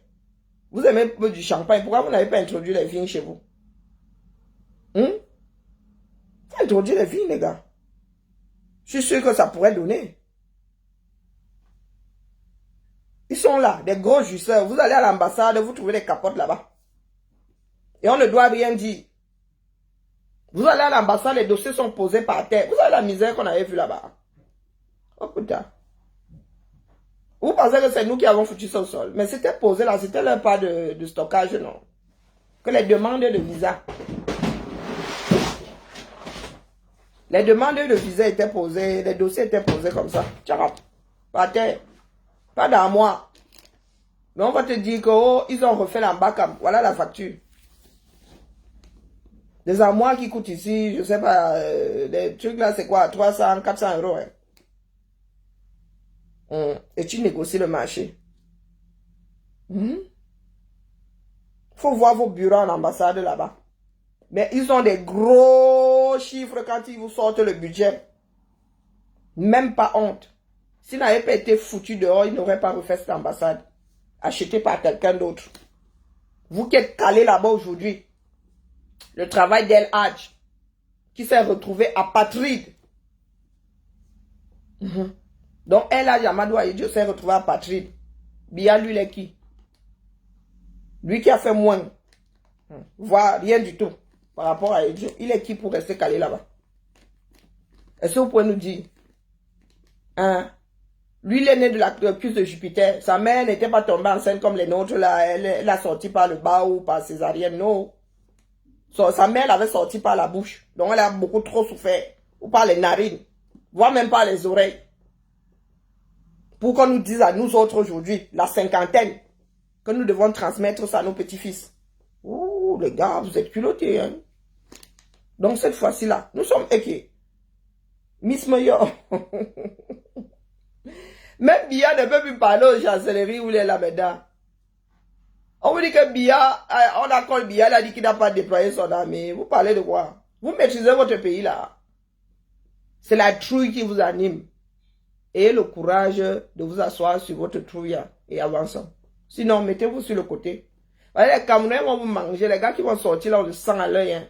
Vous aimez un peu du champagne. Pourquoi vous n'avez pas introduit les vignes chez vous? Faut introduire les vignes, les gars. Je suis sûr que ça pourrait donner. Ils sont là, des gros jouisseurs. Vous allez à l'ambassade, vous trouvez des capotes là-bas. Et on ne doit rien dire. Vous allez à l'ambassade, les dossiers sont posés par terre. Vous avez la misère qu'on avait vue là-bas. Oh putain. Vous pensez que c'est nous qui avons foutu ça au sol. Mais c'était posé là, c'était leur part de stockage, non. Que les demandes de visa. Les demandes de visa étaient posées, les dossiers étaient posés comme ça. Tchara. Par terre. Pas dans moi. Mais on va te dire que oh, ils ont refait l'embacam. Voilà la facture. Des armoires qui coûtent ici, je sais pas, les trucs là c'est quoi, 300, 400 euros. Hein. Et tu négocies le marché. Faut voir vos bureaux en ambassade là-bas. Mais ils ont des gros chiffres quand ils vous sortent le budget. Même pas honte. S'il n'avait pas été foutu dehors, il n'aurait pas refait cette ambassade. Acheté par quelqu'un d'autre. Vous qui êtes calé là-bas aujourd'hui. Le travail d'El Hadj, qui s'est retrouvé apatride. Donc El Hadj Amadou Ahidjo s'est retrouvé apatride. Biya, lui, il est qui? Lui qui a fait moins. Voire rien du tout. Par rapport à Ahidjo. Il est qui pour rester calé là-bas? Est-ce que vous pouvez nous dire? Hein? Lui, il est né de la cuisse de Jupiter. Sa mère n'était pas tombée enceinte comme les nôtres. Là. Elle a sorti par le bas ou par césarienne. Non. Sa mère l'avait sorti par la bouche. Donc, elle a beaucoup trop souffert. Ou par les narines. Voire même par les oreilles. Pour qu'on nous dise à nous autres aujourd'hui, la cinquantaine, que nous devons transmettre ça à nos petits-fils. Ouh, les gars, vous êtes culottés. Hein? Donc, cette fois-ci là, nous sommes équipés. Miss Moyo. Même Biya ne peut plus parler aux chancelleries où il est là maintenant. On vous dit que Biya, on accorde Biya, il a dit qu'il n'a pas déployé son armée. Vous parlez de quoi? Vous maîtrisez votre pays là. C'est la trouille qui vous anime. Ayez le courage de vous asseoir sur votre trouille et avançons. Sinon, mettez-vous sur le côté. Voyez, les Camerounais vont vous manger, les gars qui vont sortir là, on le sent à l'œil. Hein.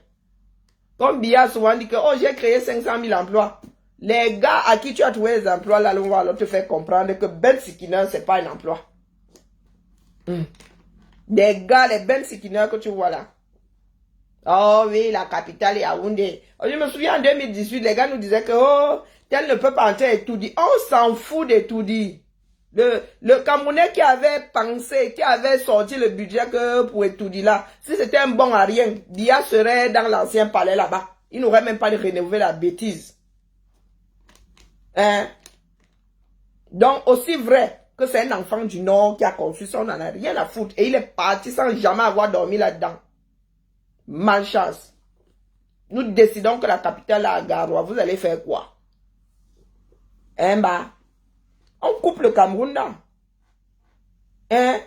Comme Biya souvent dit que oh, j'ai créé 500 000 emplois. Les gars à qui tu as trouvé les emplois, là, on va te faire comprendre que Ben Sikina, ce n'est pas un emploi. Des gars, les Ben Sikina que tu vois là. Oh oui, la capitale est Yaoundé. Oh, je me souviens en 2018, les gars nous disaient que oh, tel ne peut pas entrer et tout dit. On s'en fout de tout dit. Le Camerounais qui avait pensé, qui avait sorti le budget que pour tout dit là, si c'était un bon à rien, Biya serait dans l'ancien palais là-bas. Il n'aurait même pas de rénover la bêtise. Hein? Donc, aussi vrai que c'est un enfant du Nord qui a construit ça, on n'en a rien à foutre. Et il est parti sans jamais avoir dormi là-dedans. Malchance. Nous décidons que la capitale est à Garoua. Vous allez faire quoi? Hein, bah? On coupe le Cameroun là. Hein?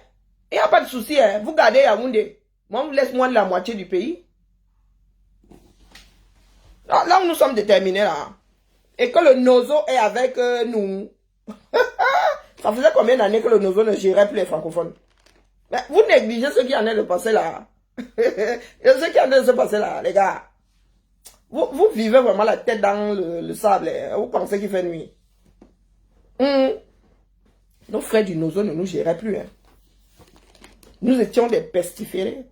Il n'y a pas de souci, hein? Vous gardez Yaoundé. Moi, on vous laisse moins de la moitié du pays. Là où nous sommes déterminés là. Et que le Nozo est avec nous. Ça faisait combien d'années que le Nozo ne gérait plus les francophones? Mais vous négligez ce qui en est de passer là. Ce qui en est de se passer là, les gars. Vous vivez vraiment la tête dans le sable. Vous pensez qu'il fait nuit. Nos frères du Nozo ne nous géraient plus. Hein. Nous étions des pestiférés.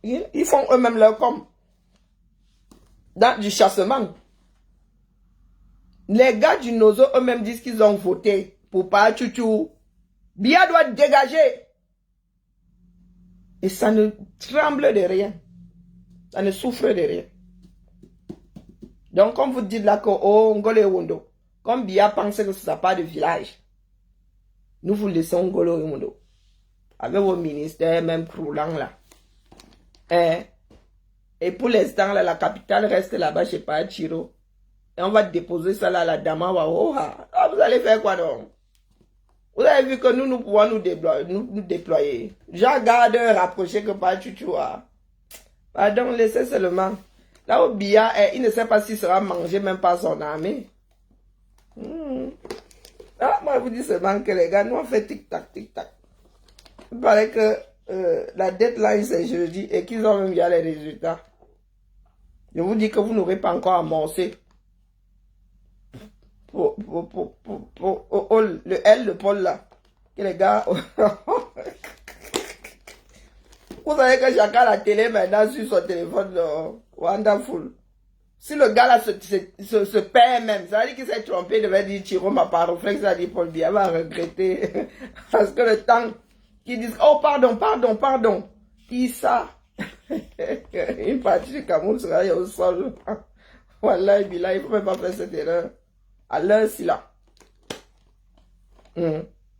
Ils font eux-mêmes leur com. Dans du chassement. Les gars du Nozo eux-mêmes disent qu'ils ont voté pour pas Chouchou Biya doit dégager. Et ça ne tremble de rien. Ça ne souffre de rien. Donc, comme vous dites là que oh, Ngolo et Wondo, comme Biya pense que ce n'est pas de village, nous vous laissons Ngolo et Wondo. Avec vos ministères, même croulant là. Et pour l'instant, la capitale reste là-bas, je sais pas, Chiro. Et on va déposer ça là à la Damawa. Ah, vous allez faire quoi donc? Vous avez vu que nous pouvons nous déployer. Jean garde rapproché que pas Chuchua. Pardon, laissez seulement. Là où Biya, il ne sait pas s'il sera mangé même par son armée. Ah, moi, je vous dis seulement que les gars, nous on fait tic-tac, tic-tac. Il paraît que la deadline c'est jeudi et qu'ils ont même déjà les résultats. Je vous dis que vous n'aurez pas encore amorcé. Pour le L, le Paul là. Que les gars. Vous savez que chacun a la télé maintenant sur son téléphone. Wonderful. Si le gars là se perd même, ça veut dire qu'il s'est trompé, il devait dire Chiro m'a pas réflexe, ça dit Paul Biya va regretter. Parce que le temps qu'ils disent oh pardon. Issa. Une partie du Cameroun sera au sol. Wallah, il ne faut même pas faire cette erreur. À l'heure, si là.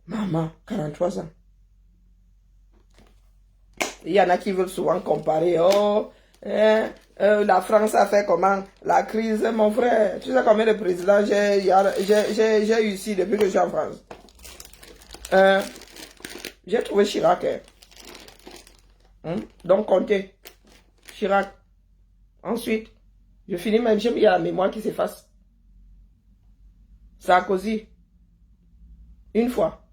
Maman, 43 ans. Il y en a qui veulent souvent comparer. Oh, la France a fait comment? La crise, mon frère. Tu sais combien de présidents j'ai eu ici depuis que je suis en France? J'ai trouvé Chirac. Donc, comptez. Chirac. Ensuite, je finis même, il y a la mémoire qui s'efface. Sarkozy. Une fois.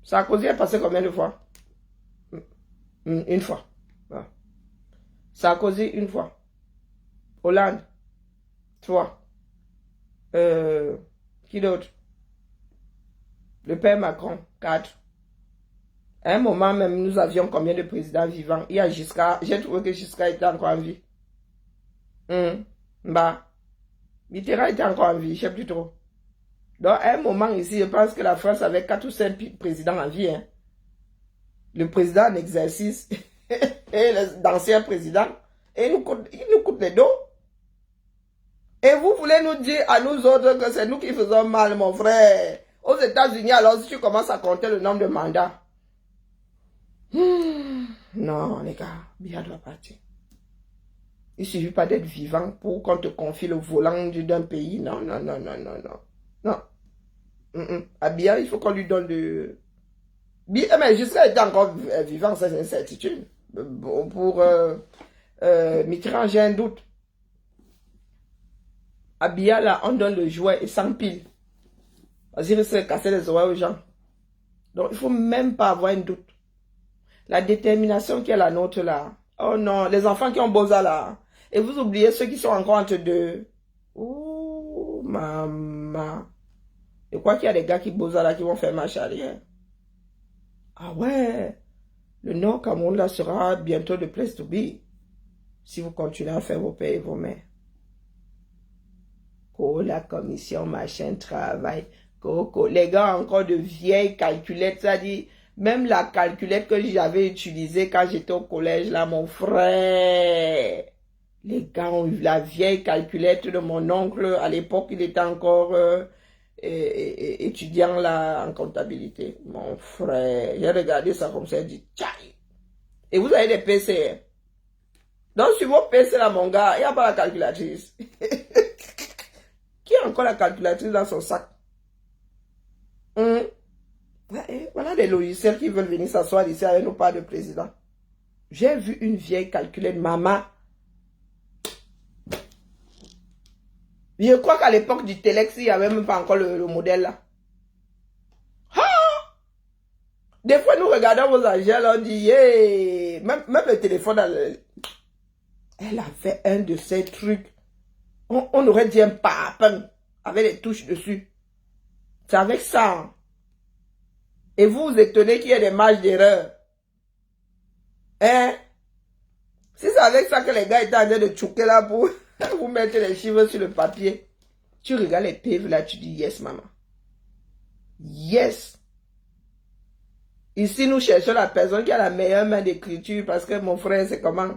Sarkozy est passé combien de fois? Une fois. Ah. Sarkozy, une fois. Hollande. 3. Qui d'autre? Le père Macron. 4. À un moment même, nous avions combien de présidents vivants? Il y a Giscard. J'ai trouvé que Giscard était encore en vie. Mitterrand était encore en vie, je ne sais plus trop. Donc, à un moment ici, je pense que la France avait 4 ou 5 présidents en vie. Le président en exercice et l'ancien président. Et il nous coûte les dos. Et vous voulez nous dire à nous autres que c'est nous qui faisons mal, mon frère. Aux États-Unis, alors, si tu commences à compter le nombre de mandats. Non, les gars, Biya doit partir. Il ne suffit pas d'être vivant pour qu'on te confie le volant d'un pays. Non. À Biya, il faut qu'on lui donne de... Mais jusqu'à être encore vivant, ça c'est une certitude. Pour Mitterrand, j'ai un doute. À Biya, là, on donne le jouet et sans pile. Parce qu'il risque de casser les oreilles aux gens. Donc, il ne faut même pas avoir un doute. La détermination qui est la nôtre là. Oh non, les enfants qui ont Boza là. Et vous oubliez ceux qui sont encore entre deux. Oh, maman. Je crois qu'il y a des gars qui Boza là qui vont faire marche arrière. Ah ouais. Le Nord Cameroun là sera bientôt de place to be. Si vous continuez à faire vos pères et vos mères. Oh, la commission, machin, travail. Coco. Les gars encore de vieilles calculettes, ça dit... Même la calculette que j'avais utilisée quand j'étais au collège, là, mon frère. Les gars ont eu la vieille calculette de mon oncle. À l'époque, il était encore étudiant là en comptabilité. Mon frère, j'ai regardé ça comme ça, j'ai dit, tchaï. Et vous avez des PC. Donc, sur vos PC là, mon gars, il n'y a pas la calculatrice. Qui a encore la calculatrice dans son sac? Voilà des logiciels qui veulent venir s'asseoir ici avec nos pas de président. J'ai vu une vieille calculette, maman. Je crois qu'à l'époque du Telex, il n'y avait même pas encore le modèle là. Ah! Des fois, nous regardons vos agents, on dit, yeah! Même le téléphone, elle avait un de ces trucs. On aurait dit un papin avec les touches dessus. C'est avec ça. Et vous vous étonnez qu'il y ait des marges d'erreur. Si c'est avec ça que les gars étaient en train de choquer là pour vous mettre les chiffres sur le papier, tu regardes les PV là, tu dis yes, maman. Yes. Ici, nous cherchons la personne qui a la meilleure main d'écriture parce que mon frère, c'est comment?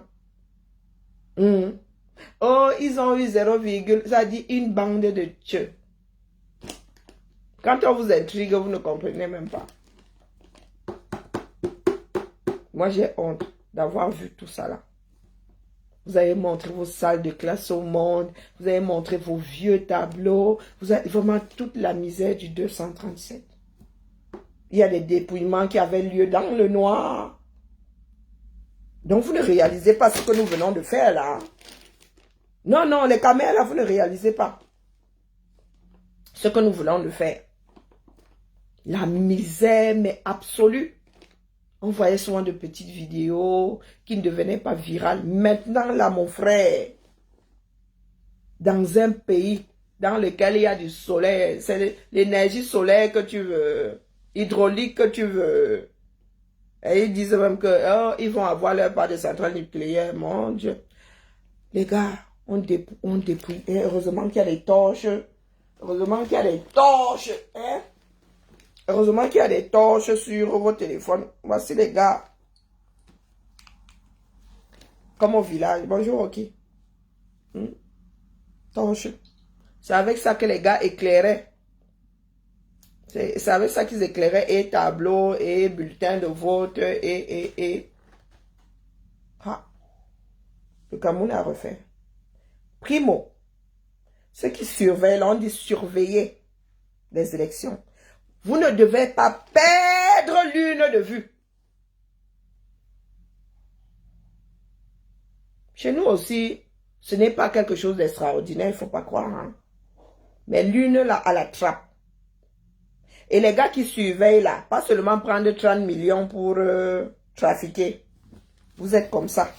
Oh, ils ont eu 0, ça dit une bande de tcheux. Quand on vous intrigue, vous ne comprenez même pas. Moi, j'ai honte d'avoir vu tout ça là. Vous avez montré vos salles de classe au monde. Vous avez montré vos vieux tableaux. Vous avez vraiment toute la misère du 237. Il y a des dépouillements qui avaient lieu dans le noir. Donc, vous ne réalisez pas ce que nous venons de faire là. Non, non, les caméras là, vous ne réalisez pas ce que nous voulons de faire. La misère, mais absolue. On voyait souvent de petites vidéos qui ne devenaient pas virales. Maintenant, là, mon frère, dans un pays dans lequel il y a du soleil, c'est l'énergie solaire que tu veux, hydraulique que tu veux. Et ils disent même que oh, ils vont avoir leur part de centrale nucléaire, mon Dieu. Les gars, on dépouille. Et heureusement qu'il y a des torches. Heureusement qu'il y a des torches. Hein? Heureusement qu'il y a des torches sur vos téléphones. Voici les gars. Comme au village. Bonjour, ok. Torches. C'est avec ça que les gars éclairaient. C'est avec ça qu'ils éclairaient et tableaux et bulletins de vote et. Ah. Le Cameroun a refait. Primo. Ceux qui surveillent, on dit surveiller les élections. Vous ne devez pas perdre l'une de vue. Chez nous aussi, ce n'est pas quelque chose d'extraordinaire, il ne faut pas croire. Hein? Mais l'une là à la trappe. Et les gars qui surveillent là, pas seulement prendre 30 millions pour trafiquer. Vous êtes comme ça.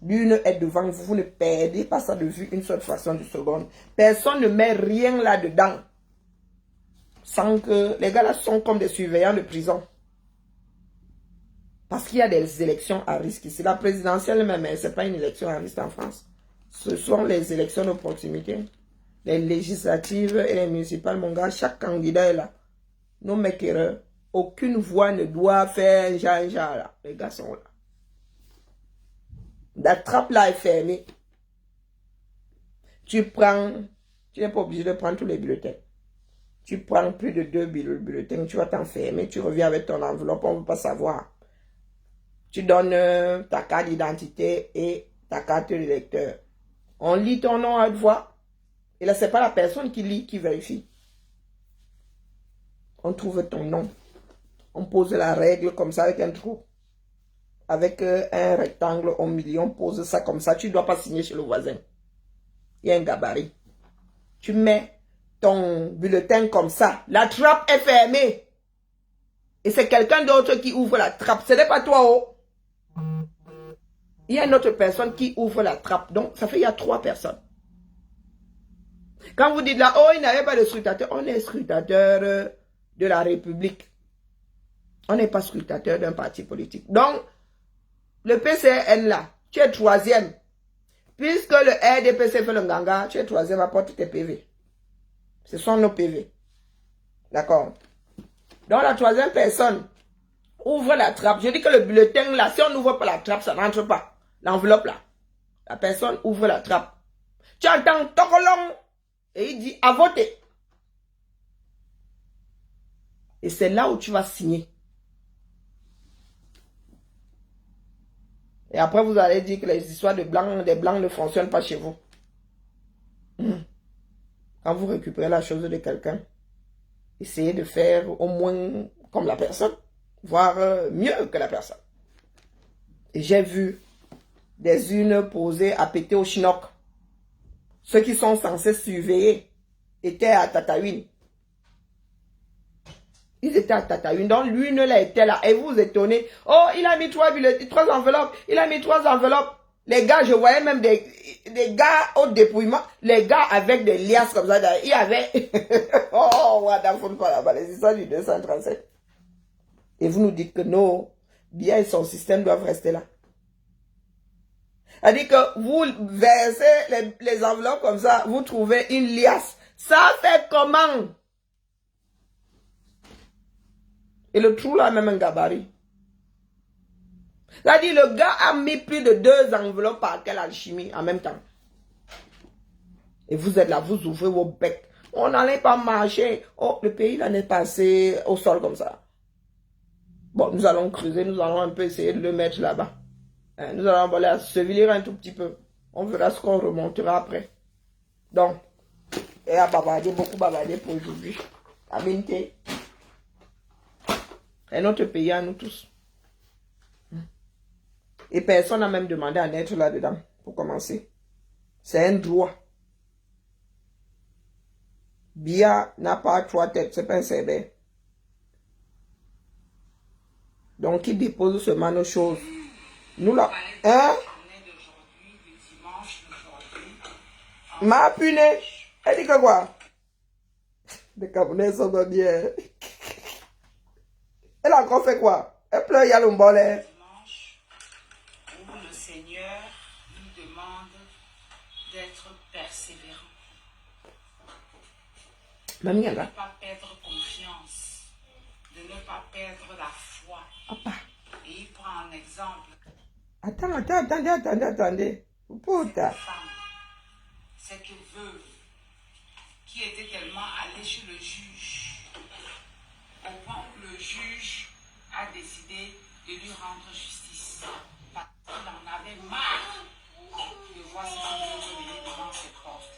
L'une est devant vous, vous ne perdez pas ça de vue une seule fraction de seconde. Personne ne met rien là-dedans. Sans que les gars là sont comme des surveillants de prison. Parce qu'il y a des élections à risque ici. La présidentielle même, ce n'est pas une élection à risque en France. Ce sont les élections de proximité. Les législatives et les municipales, mon gars, chaque candidat est là. Nos maquereurs. Aucune voix ne doit faire un genre là. Les gars sont là. La trappe là est fermée. Tu n'es pas obligé de prendre tous les bulletins. Tu prends plus de 2 bulletins, tu vas t'enfermer, tu reviens avec ton enveloppe, on ne veut pas savoir. Tu donnes ta carte d'identité et ta carte d'électeur. On lit ton nom à haute voix. Et là, ce n'est pas la personne qui lit, qui vérifie. On trouve ton nom. On pose la règle comme ça avec un trou. Avec un rectangle au milieu, on pose ça comme ça. Tu ne dois pas signer chez le voisin. Il y a un gabarit. Tu mets ton bulletin comme ça. La trappe est fermée. Et c'est quelqu'un d'autre qui ouvre la trappe. Ce n'est pas toi, oh. Il y a une autre personne qui ouvre la trappe. Donc, ça fait il y a 3 personnes. Quand vous dites là, oh, il n'avait pas de scrutateur. On est scrutateur de la République. On n'est pas scrutateur d'un parti politique. Donc, le PCN là, tu es 3e. Puisque le RDPC fait le nganga, tu es 3e, apporte tes PV. Ce sont nos PV. D'accord? Donc, la 3e personne ouvre la trappe. Je dis que le bulletin là, si on n'ouvre pas la trappe, ça n'entre pas. L'enveloppe là. La personne ouvre la trappe. Tu entends tocolong. Et il dit à voter. Et c'est là où tu vas signer. Et après, vous allez dire que les histoires des blancs ne fonctionnent pas chez vous. Quand vous récupérez la chose de quelqu'un, essayez de faire au moins comme la personne, voire mieux que la personne. Et j'ai vu des urnes posées à péter au chinook. Ceux qui sont censés surveiller étaient à Tataouine. Ils étaient à Tataouine. Donc l'une là était là. Et vous vous étonnez. Oh, il a mis 3 enveloppes. Il a mis 3 enveloppes. Les gars, je voyais même des gars au dépouillement. Les gars avec des liasses comme ça. Il y avait... oh, voilà, les histoires du 237. Et vous nous dites que nos biens et son système doivent rester là. C'est-à-dire que vous versez les enveloppes comme ça, vous trouvez une liasse. Ça fait comment? Et le trou là a même un gabarit. C'est-à-dire, le gars a mis plus de 2 enveloppes par quelle alchimie en même temps. Et vous êtes là, vous ouvrez vos becs. On n'allait pas marcher. Oh, le pays là n'est pas passé au sol comme ça. Bon, nous allons creuser, nous allons un peu essayer de le mettre là-bas. Nous allons aller se viler un tout petit peu. On verra ce qu'on remontera après. Donc, et à bavarder, beaucoup bavarder pour aujourd'hui. Aminté. Et notre pays à nous tous. Et personne n'a même demandé à naître là-dedans, pour commencer. C'est un droit. Bia n'a pas 3 têtes, c'est pas un cerbère. Donc, il dépose seulement nos choses. Nous là, hein? Ma punée. Elle dit que quoi? Les Camerounais sont pas bien. Elle a encore fait quoi? Elle pleure, il y a le mbolé. Où le Seigneur nous demande d'être persévérant. De ne pas perdre confiance. De ne pas perdre la foi. Papa. Et il prend un exemple. Attendez. Putain. Cette veuve qui était tellement allée chez le juge, au point où le juge a décidé de lui rendre justice. Parce qu'il en avait marre de voir cette veuve venir devant ses portes.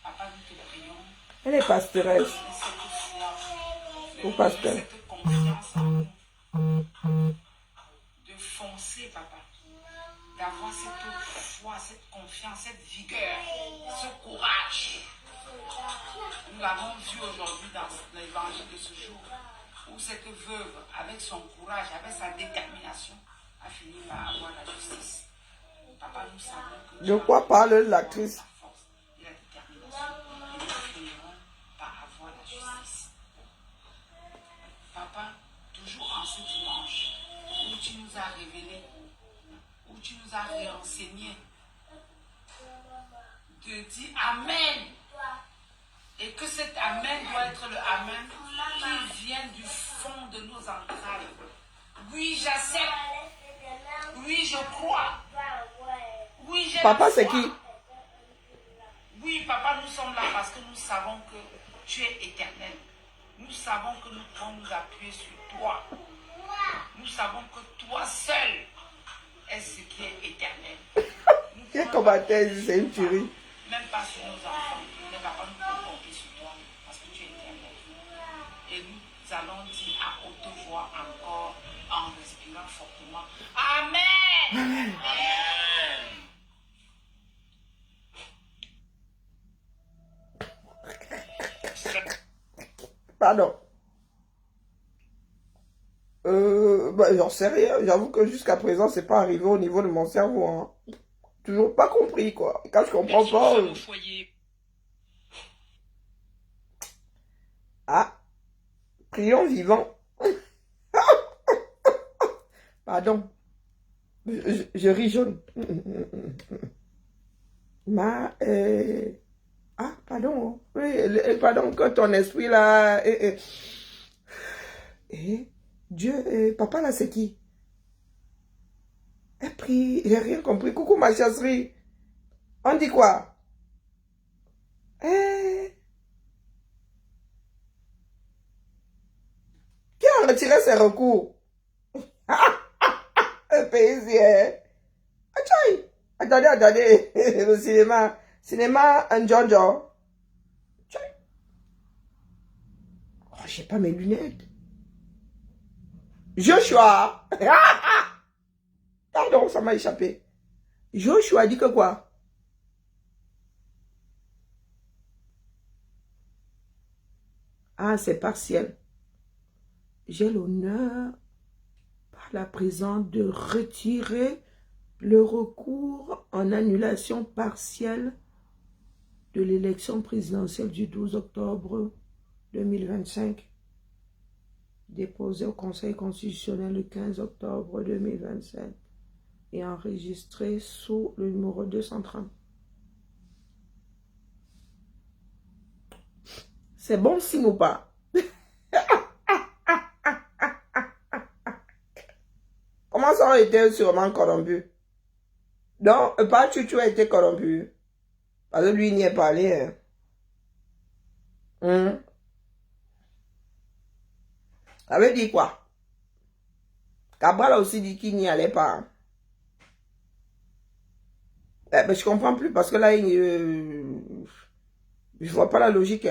Papa, nous te prions. Elle est pastoresse. Ou pasteur. Cette confiance en nous. De foncer, papa. D'avoir cette foi, cette confiance, cette vigueur, ce courage. Nous l'avons vu aujourd'hui dans l'évangile de ce jour, où cette veuve, avec son courage, avec sa détermination, a fini par avoir la justice. Papa, nous savons que de quoi parle l'actrice? la force et la détermination, et nous finirons par avoir la justice. Papa, toujours en ce dimanche, où tu nous as révélé, où tu nous as réenseigné, de dire Amen. Et que cet Amen doit être le Amen qui vient du fond de nos entrailles. Oui, j'accepte. Oui, je crois. Oui, j'ai Papa, la c'est foi. qui? Oui, papa, nous sommes là parce que nous savons que tu es éternel. Nous savons que nous pouvons nous appuyer sur toi. Nous savons que toi seul est ce qui est éternel. Quel commentaire, c'est une tuerie. Même pas sur nos enfants. Mais papa, nous pouvons compter sur toi parce que tu es éternel. Et nous allons dire à haute voix encore en respirant fortement. Amen. Amen. Pardon. J'en sais rien. J'avoue que jusqu'à présent, c'est pas arrivé au niveau de mon cerveau. Hein. Toujours pas compris, quoi. Et quand je comprends pas... Ah. Prions vivant. Pardon. Je ris jaune. Ah, pardon. Oui, pardon, que ton esprit là... Dieu, papa là, c'est qui? Elle prie, j'ai rien compris. Coucou ma chasserie. On dit quoi? Qui a retiré ses recours? Un paysien. Attendez. Le cinéma, un Jojo. Oh, j'ai pas mes lunettes. Joshua. Pardon, ça m'a échappé. Joshua dit que quoi? Ah, c'est partiel. J'ai l'honneur, par la présence, de retirer le recours en annulation partielle de l'élection présidentielle du 12 octobre 2025, déposée au Conseil constitutionnel le 15 octobre 2027 et enregistrée sous le numéro 230. C'est bon signe ou pas? commence à être sûrement corrompu. Donc, pas Chouchou a été corrompu. Parce que lui, il n'y est pas allé. Hein. Ça veut dire quoi? Cabral a aussi dit qu'il n'y allait pas. Ben, je comprends plus parce que là, je vois pas la logique.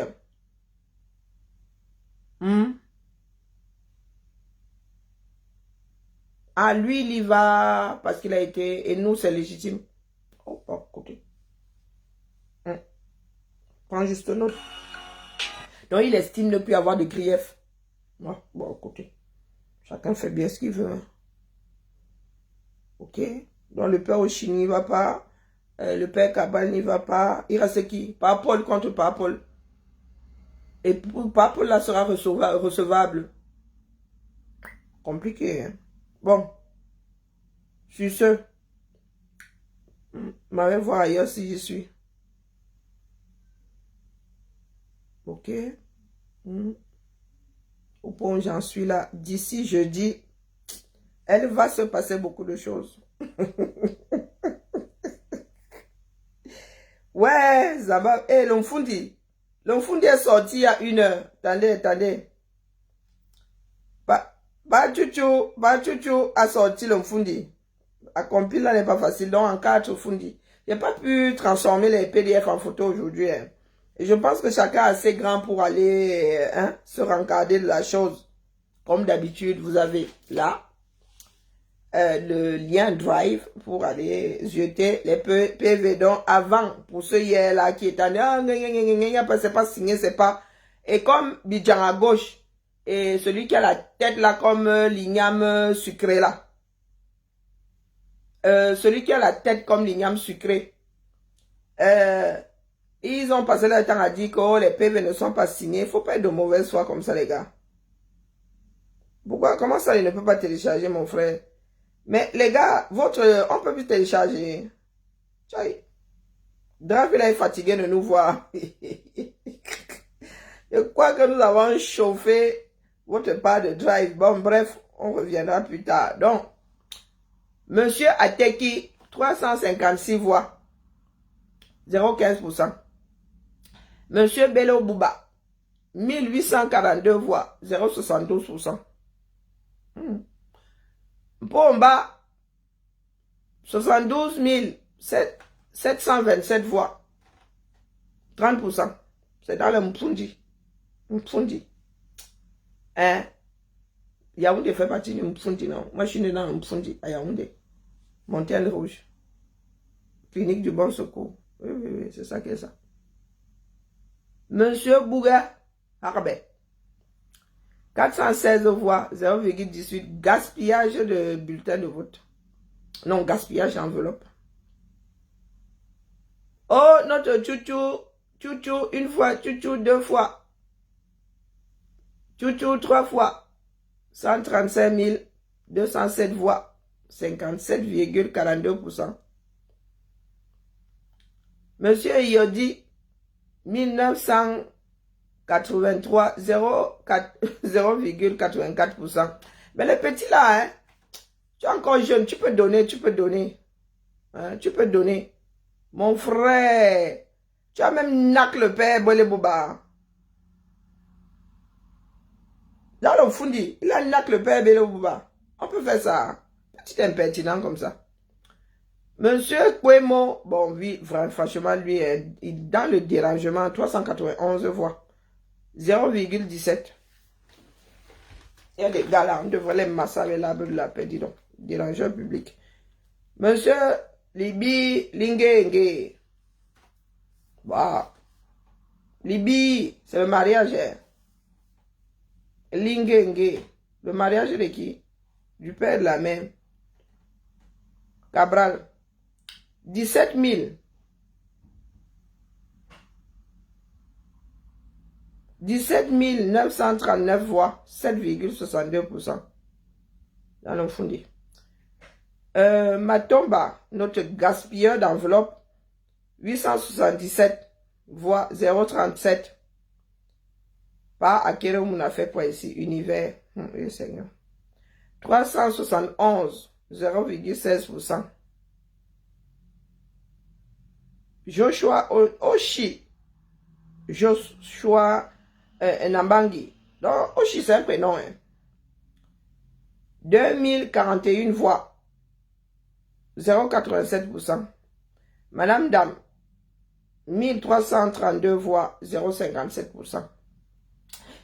Ah, lui, il y va parce qu'il a été... Et nous, c'est légitime. Oh, côté. Prends juste note. Donc, il estime ne plus avoir de grief. Bon, côté. Chacun fait bien ce qu'il veut. Hein. Ok. Donc, le père Oshi n'y va pas. Le père Cabal n'y va pas. Il reste qui? Paul contre Paul. Et Paul là sera recevable. Compliqué. Hein? Bon. Sur ce. Je vais voir ailleurs si j'y suis. Ok. Au point où j'en suis là. D'ici jeudi, elle va se passer beaucoup de choses. Ouais, ça va. Eh, l'Omfundi. L'Omfundi est sorti il y a 1 heure. Attendez. Chouchou a sorti l'Omfundi. Accomplir là n'est pas facile. Donc, en 4 Fundi. Je n'ai pas pu transformer les PDF en photo aujourd'hui. Hein. Et je pense que chacun est assez grand pour aller se rencarder de la chose. Comme d'habitude, vous avez là le lien Drive pour aller jeter les PV. Donc, avant, pour ceux hier là qui étaient c'est pas signé, c'est pas. Et comme Bidjan à gauche, et celui qui a la tête là comme l'igname sucré là. Celui qui a la tête comme l'igname sucré. Ils ont passé leur temps à dire que les PV ne sont pas signés. Il ne faut pas être de mauvaise foi comme ça, les gars. Pourquoi? Comment ça, il ne peut pas télécharger, mon frère? Mais les gars, on ne peut plus télécharger. Drive, il est fatigué de nous voir. Je crois que nous avons chauffé votre part de Drive. Bon, bref, on reviendra plus tard. Donc, Monsieur Ateki, 356 voix. 0,15%. Monsieur Bello Bouba, 1842 voix, 0,72%. Pomba, 72 727 voix, 30%. C'est dans le Mpfundi. Hein? Yaoundé fait partie du Mpfundi, non? Moi, je suis né dans Mpfundi, à Yaoundé. Montagne Rouge. Clinique du Bon Secours. Oui, c'est ça qui est ça. Monsieur Bouga Harbe, 416 voix, 0,18. Gaspillage de bulletin de vote. Non, gaspillage d'enveloppe. Oh, notre Chouchou 1 fois, Chouchou 2 fois. Chouchou 3 fois. 135 207 voix. 57,42%. Monsieur Yodi, 1983, 0,84%. Mais les petits là, hein, tu es encore jeune, tu peux donner. Hein, tu peux donner. Mon frère, tu as même nac le père Bolé Bouba. Dans le Fundi, il a nac le père Bolé Bouba. On peut faire ça. Petit impertinent comme ça. Monsieur Kwemo, bon, oui, franchement, lui, il dans le dérangement, 391 voix. 0,17. Il y a des gars là, on devrait les massacrer l'arbre de la paix, dis donc. Dérangeur public. Monsieur Libi Lingenge. Bah. Libi, c'est le mariage. Lingenge. Le mariage de qui? Du père de la mère. Cabral. 17 000. 17 939 voix, 7,62%. Dans le Fundi. Matomba, notre gaspilleur d'enveloppe, 877 voix, 0,37. Pas à quel on a fait quoi ici? Univers. Oui, Seigneur. 371 0,16%. Joshua Oshi. Joshua Nambangi. Donc, Oshi, c'est un prénom. Hein. 2041 voix. 0,87%. Madame Dame. 1332 voix. 0,57%.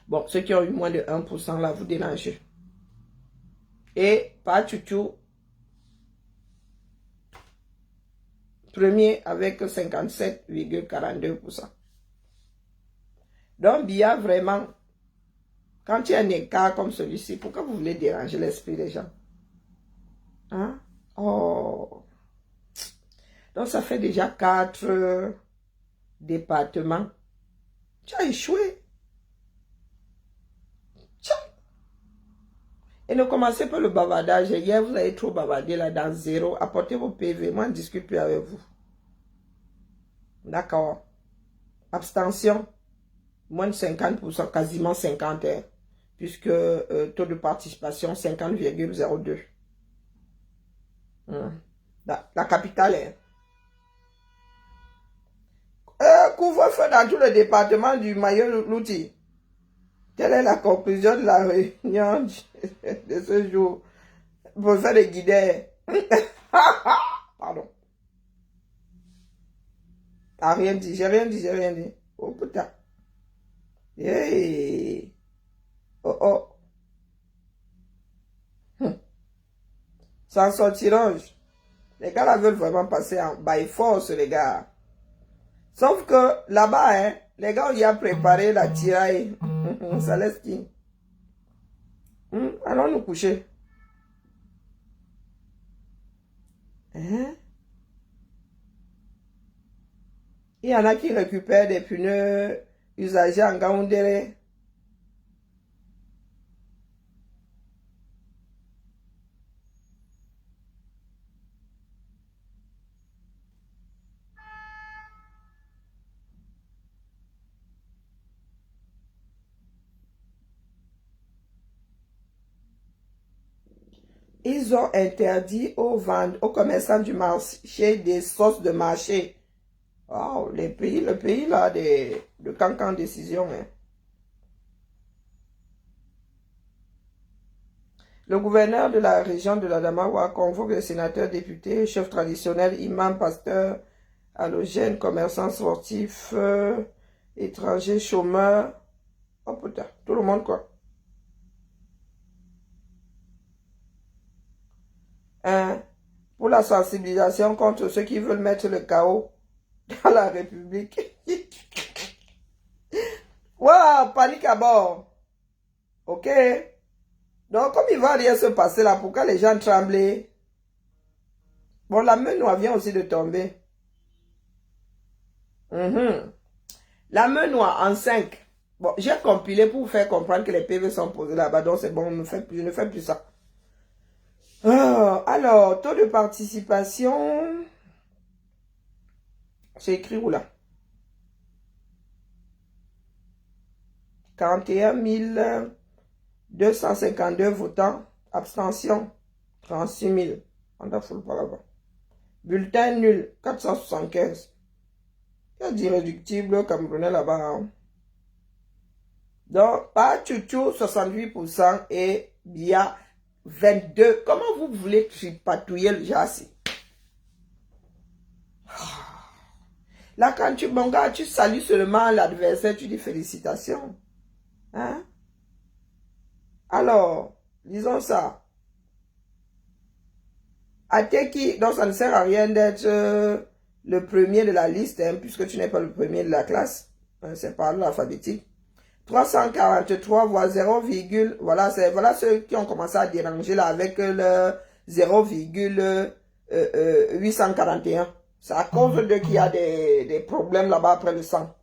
Bon, ceux qui ont eu moins de 1%, là, vous délangez. Et Pachuchu, premier avec 57,42%. Donc, Bia, vraiment, quand il y a un écart comme celui-ci, pourquoi vous voulez déranger l'esprit des gens? Hein? Oh. Donc, ça fait déjà 4 départements. Tu as échoué. Et ne commencez pas le bavardage. Hier, vous avez trop bavardé là dans 0. Apportez vos PV. Moi, je ne discute plus avec vous. D'accord. Abstention. Moins de 50%, quasiment 50%. Hein, puisque taux de participation, 50,02. La capitale est. Couvre-feu dans tout le département du Mayo-Louti. Quelle est la conclusion de la réunion de ce jour? Pour faire des guidets. Pardon. Ah, rien dit, j'ai rien dit. Oh putain. Hey. Oh. Sans sortiront. Les gars là veulent vraiment passer en by force, les gars. Sauf que là-bas, hein, les gars, ils ont préparé la tiraille. Ça laisse qui? Allons nous coucher. Hein? Il y en a qui récupèrent des pneus usagés en Gaoundéré. Ils ont interdit aux commerçants du marché des sauces de marché. Oh, le pays là de cancan décision. Hein. Le gouverneur de la région de l'Adamawa convoque les sénateurs, députés, chefs traditionnels, imams, pasteurs, halogènes, commerçants sportifs, étrangers, chômeurs. Oh putain, tout le monde quoi. Hein? Pour la sensibilisation contre ceux qui veulent mettre le chaos dans la République. Waouh, panique à bord. Ok? Donc, comme il va rien se passer là, pourquoi les gens tremblent? Bon, la Menoua vient aussi de tomber. La Menoua en 5. Bon, j'ai compilé pour vous faire comprendre que les PV sont posés là-bas. Donc, c'est bon, je ne fais plus ça. Alors, taux de participation. C'est écrit où là? 41 252 votants. Abstention. 36 000. On a full par là-bas. Bulletin nul. 475. Il y a d'irréductibles camerounais là-bas. Hein. Donc, pas Chouchou 68% et Bia 22. Comment vous voulez tripatouiller le jassi? Là, quand mon gars, tu salues seulement l'adversaire, tu dis félicitations. Hein? Alors, disons ça. Ateki, donc ça ne sert à rien d'être le premier de la liste, hein, puisque tu n'es pas le premier de la classe. Hein, c'est par l'ordre alphabétique. 343 voix 0, voilà ceux qui ont commencé à déranger là avec le 0,841. C'est à cause de qu'il y a des problèmes là-bas après le sang.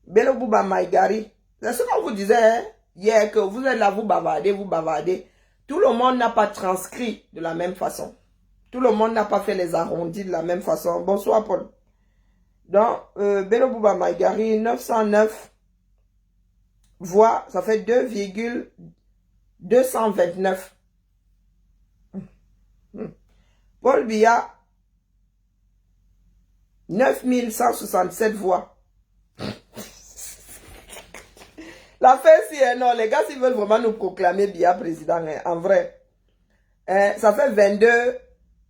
Belobouba Maïgari. C'est ce qu'on vous disait hein, hier que vous êtes là, vous bavardez. Tout le monde n'a pas transcrit de la même façon. Tout le monde n'a pas fait les arrondis de la même façon. Bonsoir Paul. Donc, Belobouba Maïgari, 909 voix, ça fait 2,229. Paul Biya, 9167 voix. L'affaire, si, non, les gars, s'ils veulent vraiment nous proclamer Biya président, en vrai, ça fait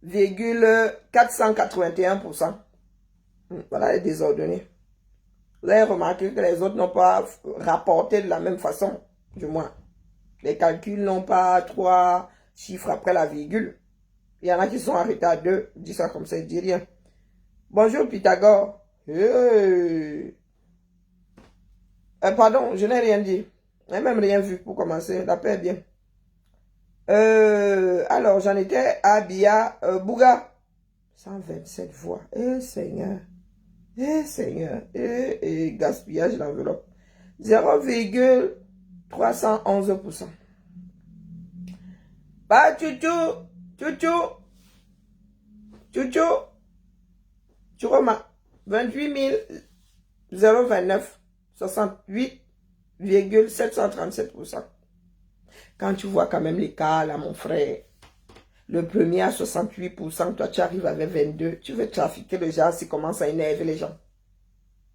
22,481%. Voilà les désordonnés. Vous avez remarqué que les autres n'ont pas rapporté de la même façon, du moins. Les calculs n'ont pas 3 chiffres après la virgule. Il y en a qui sont arrêtés à 2. Je dis ça comme ça, je dis rien. Bonjour Pythagore. Pardon, je n'ai rien dit. Je n'ai même rien vu pour commencer. La paix est bien. Alors, j'en étais à Biya Bouga. 127 voix. Seigneur. Seigneur. Gaspillage de l'enveloppe. 0,311%. Bah, Chouchou. Churoma. 28 029. 68,737%. Quand tu vois quand même les cas là, mon frère, le premier à 68%, toi tu arrives avec 22%, tu veux trafiquer le genre, s'ils commencent à énerver les gens.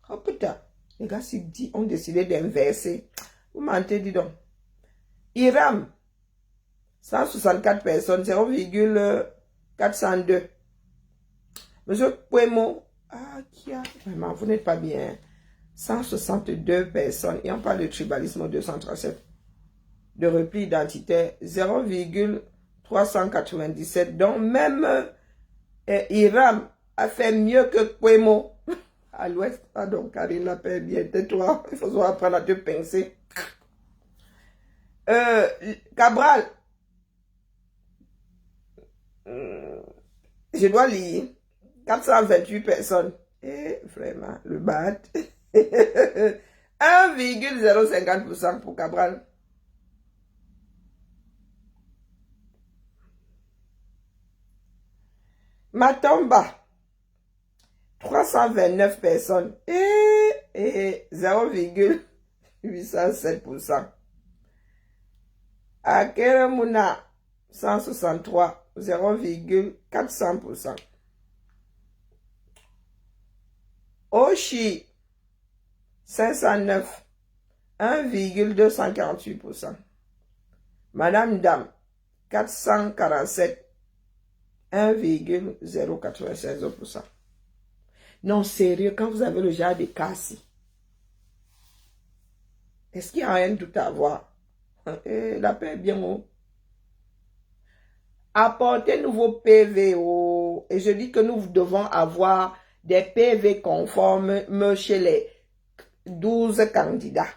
Oh putain, les gars s'ils ont décidé d'inverser. Vous mentez, dis donc. Iram, 164 personnes, 0,402. Monsieur Puemo, qui a vraiment, vous n'êtes pas bien. 162 personnes, et on parle de tribalisme 237, de repli identitaire 0,397, donc même Iram a fait mieux que Puemo. À l'ouest, pardon, Karine la paix bien, tais-toi, il faut apprendre à te pincer. Cabral, je dois lire, 428 personnes, et vraiment, le bat. 1,050% pour Cabral. Matomba, 329 personnes et 0,807%. Akeremuna, 163, 0,400%. Oshi, 509, 1,248%. Madame Dame, 447, 1,096%. Non, sérieux, quand vous avez le genre de cassis, est-ce qu'il y a rien tout à voir? La paix est bien haut. Apportez-nous vos PV. Et je dis que nous devons avoir des PV conformes chez les 12 candidats.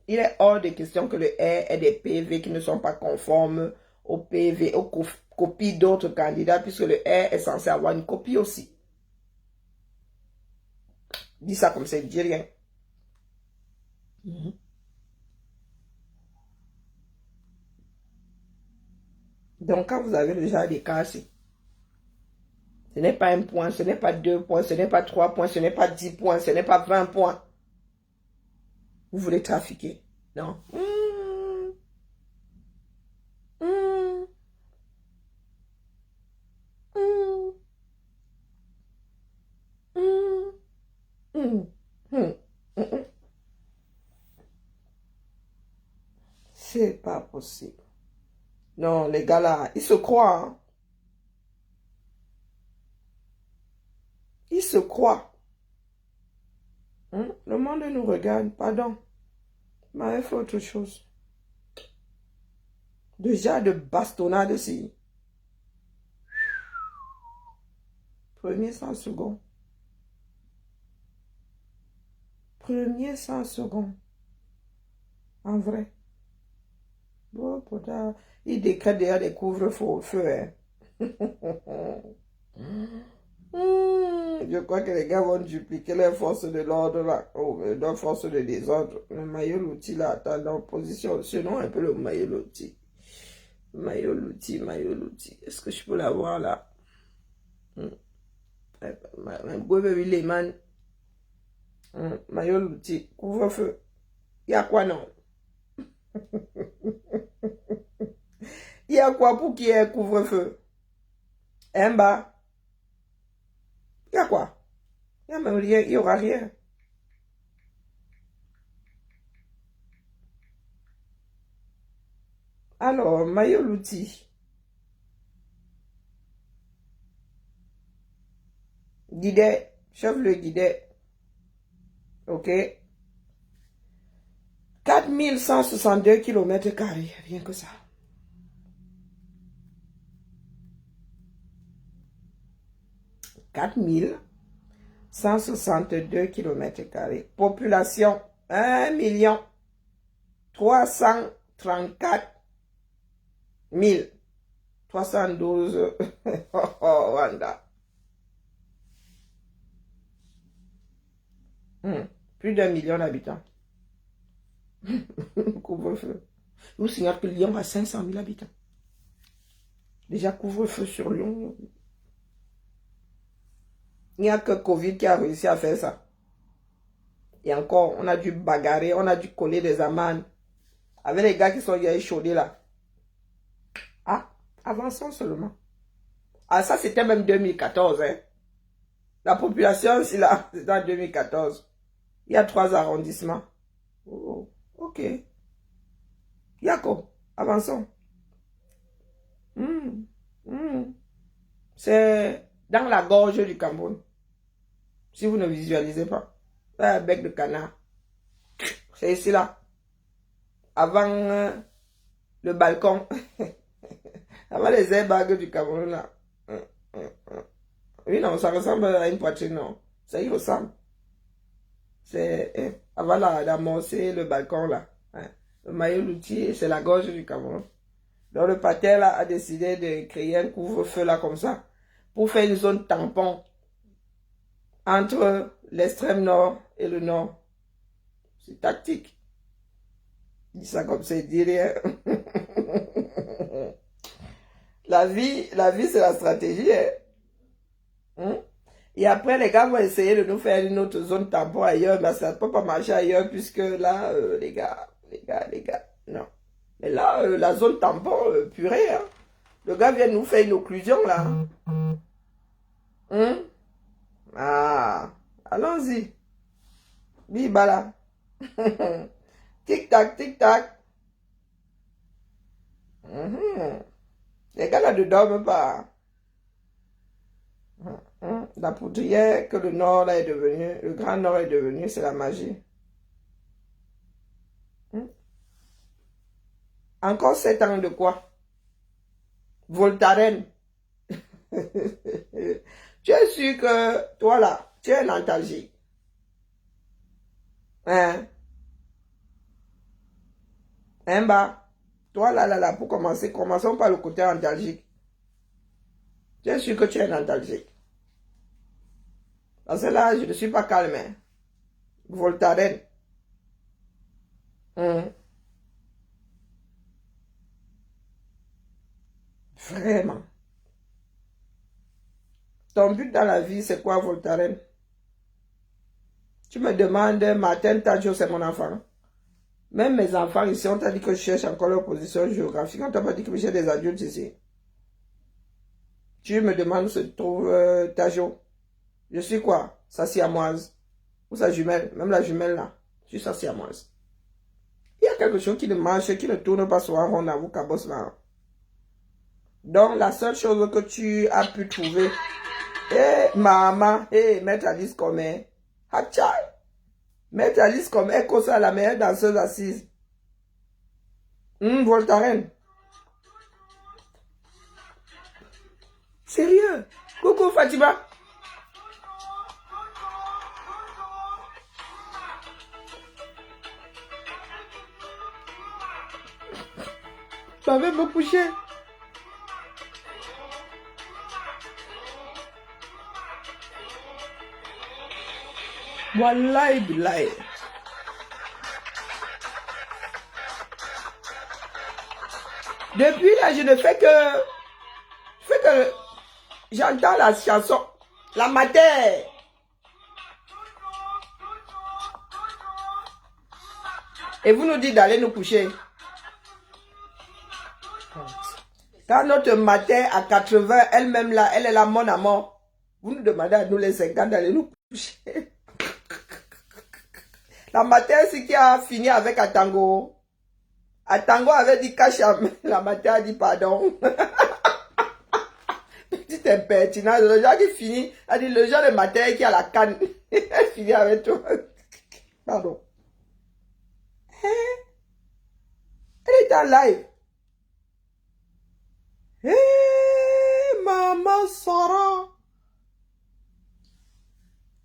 Il est hors de question que le R ait des PV qui ne sont pas conformes au PV, aux copies d'autres candidats, puisque le R est censé avoir une copie aussi. Dis ça comme ça, dis rien. Donc, quand vous avez déjà des cassés, ce n'est pas 1 point, ce n'est pas 2 points, ce n'est pas 3 points, ce n'est pas 10 points, ce n'est pas 20 points. Vous voulez trafiquer. Non. C'est pas possible. Non, les gars là, ils se croient. Hein? Ils se croient. Le monde nous regarde, pardon. Mais il faut autre chose. Déjà de bastonnade ici. Premier 100 secondes. Premier 100 secondes. En vrai. Bon, pourtant, il décrète déjà des couvre-feu. Je crois que les gars vont dupliquer les forces de l'ordre là. Les forces de désordre. Le maillot l'outil là, attends, dans position. Sinon, un peu le maillot l'outil. Maillot l'outil. Est-ce que je peux l'avoir là? Maillot l'outil. Couvre-feu. Il y a quoi non? Il y a quoi pour qu'il y ait couvre-feu? Un bas. Il y a quoi? Il n'y a même rien, il n'y aura rien. Alors, maillot l'outil. Guidet, chef le guidet. Ok. 4162 km², rien que ça. « 4162 km². Population 1 334 312 Rwanda. Plus d'1 million d'habitants. Couvre-feu. Je vous signale que Lyon a 500 000 habitants. Déjà couvre-feu sur Lyon. Il n'y a que Covid qui a réussi à faire ça. Et encore, on a dû bagarrer, on a dû coller des amendes. Avec les gars qui sont échaudés là. Ah, avançons seulement. Ah, ça c'était même 2014. Hein. La population, c'est là, c'est en 2014. Il y a 3 arrondissements. Oh, ok. Yako, avançons. C'est dans la gorge du Cameroun. Si vous ne visualisez pas. Un bec de canard. C'est ici là. Avant le balcon. Avant les airbags du Cameroun là. Oui, non, ça ressemble à une poitrine, non. Ça y ressemble. C'est avant d'amorcer le balcon là. Le maillot l'outil, c'est la gorge du Cameroun. Donc le pater là a décidé de créer un couvre-feu là comme ça. Pour faire une zone tampon entre l'extrême nord et le nord. C'est tactique. Il dit ça comme ça, il dit rien. La vie c'est la stratégie. Hein? Et après, les gars vont essayer de nous faire une autre zone tampon ailleurs, mais ça ne peut pas marcher ailleurs, puisque là, les gars, non. Mais là, la zone tampon, purée, hein. Le gars vient nous faire une occlusion, là. Ah, allons-y. Bibala. Tic-tac, tic-tac. Les gars là ne dorment pas. La poudrière que le nord là est devenu, le grand nord est devenu, c'est la magie. Encore 7 ans de quoi? Voltaren. Tu es sûr que toi là, tu es un antalgique? Hein? Hein bas? Toi là, pour commencer, commençons par le côté antalgique. Tu es sûr que tu es un antalgique? Parce que là, je ne suis pas calme. Hein? Voltaren. Vraiment. Ton but dans la vie, c'est quoi, Voltaren? Tu me demandes, Martin Tadjo, c'est mon enfant. Même mes enfants ici, on t'a dit que je cherche encore leur position géographique. On t'a pas dit que j'ai des adultes ici. Tu me demandes où se trouve Tadjo. Je suis quoi? Sa siamoise. Ou sa jumelle. Même la jumelle là. Je suis sa siamoise. Il y a quelque chose qui ne marche, qui ne tourne pas sur un rond à vous, cabos là. Donc, la seule chose que tu as pu trouver, maman, maître Alice Comé, Hatchai, maître Alice Comé, Kosa, la meilleure danseuse assise. Voltaren. Sérieux? Coucou Fatima. Tu vas me coucher. Wallahi billahi. Depuis là, je ne fais que j'entends la chanson, la mater. Et vous nous dites d'aller nous coucher. Quand notre matin à 80, elle-même là, elle est là, mon amour. Vous nous demandez à nous les 50 d'aller nous coucher. La matin, c'est qui a fini avec Atango. Atango avait dit Kacham. La matin a dit pardon. Petite impertinence. Le genre qui finit, a dit le genre de matin qui a la canne. Elle finit avec toi. Pardon. Elle est en live. Maman Sarah.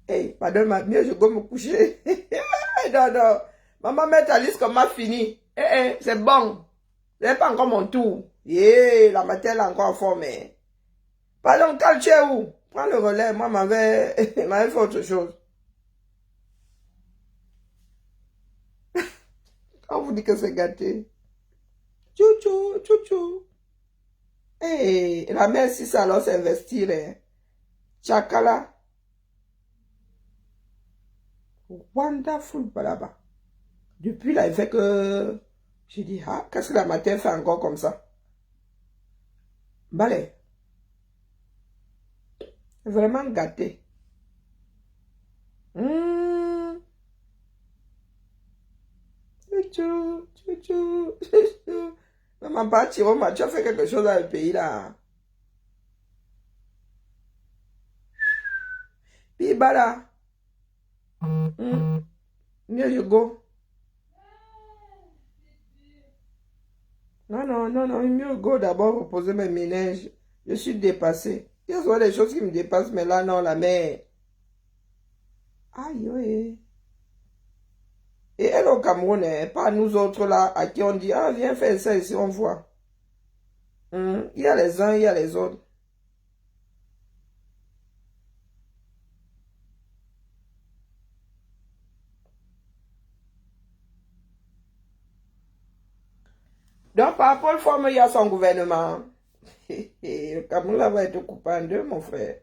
Hey, pardon, mieux je vais me coucher. Non, non. Maman met ta liste comme m'a fini. C'est bon. Ce n'est pas encore mon tour. La matin, elle est encore en forme. Pardon, quand tu es où? Prends le relais. Moi, m'avait fait autre chose. On vous dit que c'est gâté. Tchou, tchou. La mère, si ça alors s'investir. Chakala. Wonderful, balaba. Depuis là, il fait que... J'ai dit, ah, qu'est-ce que la matin fait encore comme ça? Balai. Vraiment gâté. Tchou. Maman, pas Tiroma, tu as fait quelque chose dans le pays là. Puis bala. Mieux je go. Non, mieux go d'abord reposer mes ménages. Je suis dépassé. Il y a souvent des choses qui me dépassent, mais là, non, la mère. Aïe, oui. Et elle au Cameroun, pas nous autres là, à qui on dit, ah, viens faire ça ici, on voit. Il y a les uns, il y a les autres. Donc, par rapport au forme, il y a son gouvernement. Le Cameroun là va être coupé en deux, mon frère.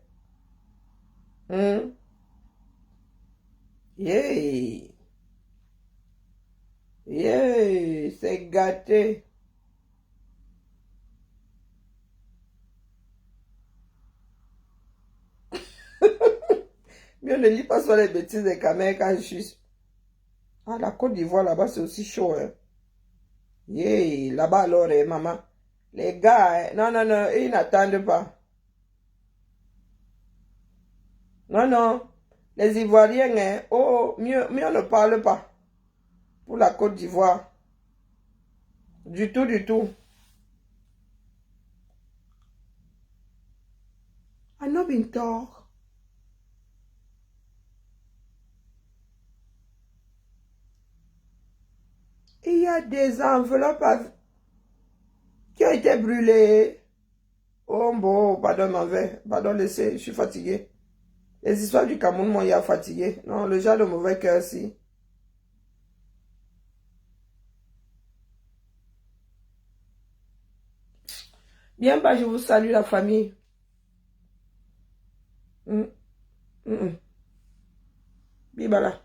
C'est gâté. Mais on ne lit pas sur les bêtises des caméras quand je suis... Ah, la Côte d'Ivoire, là-bas, c'est aussi chaud, hein. Là-bas, alors, maman. Les gars, non, ils n'attendent pas. Non. Les Ivoiriens, mieux on ne parle pas. Pour la Côte d'Ivoire. Du tout. I know been talk. Il y a des enveloppes qui ont été brûlées. Oh bon, pardon, pardon, laissez, je suis fatigué. Les histoires du Cameroun m'ont hier fatigué. Non, le genre de mauvais cœur, si. Bien bas, je vous salue la famille. Bibala.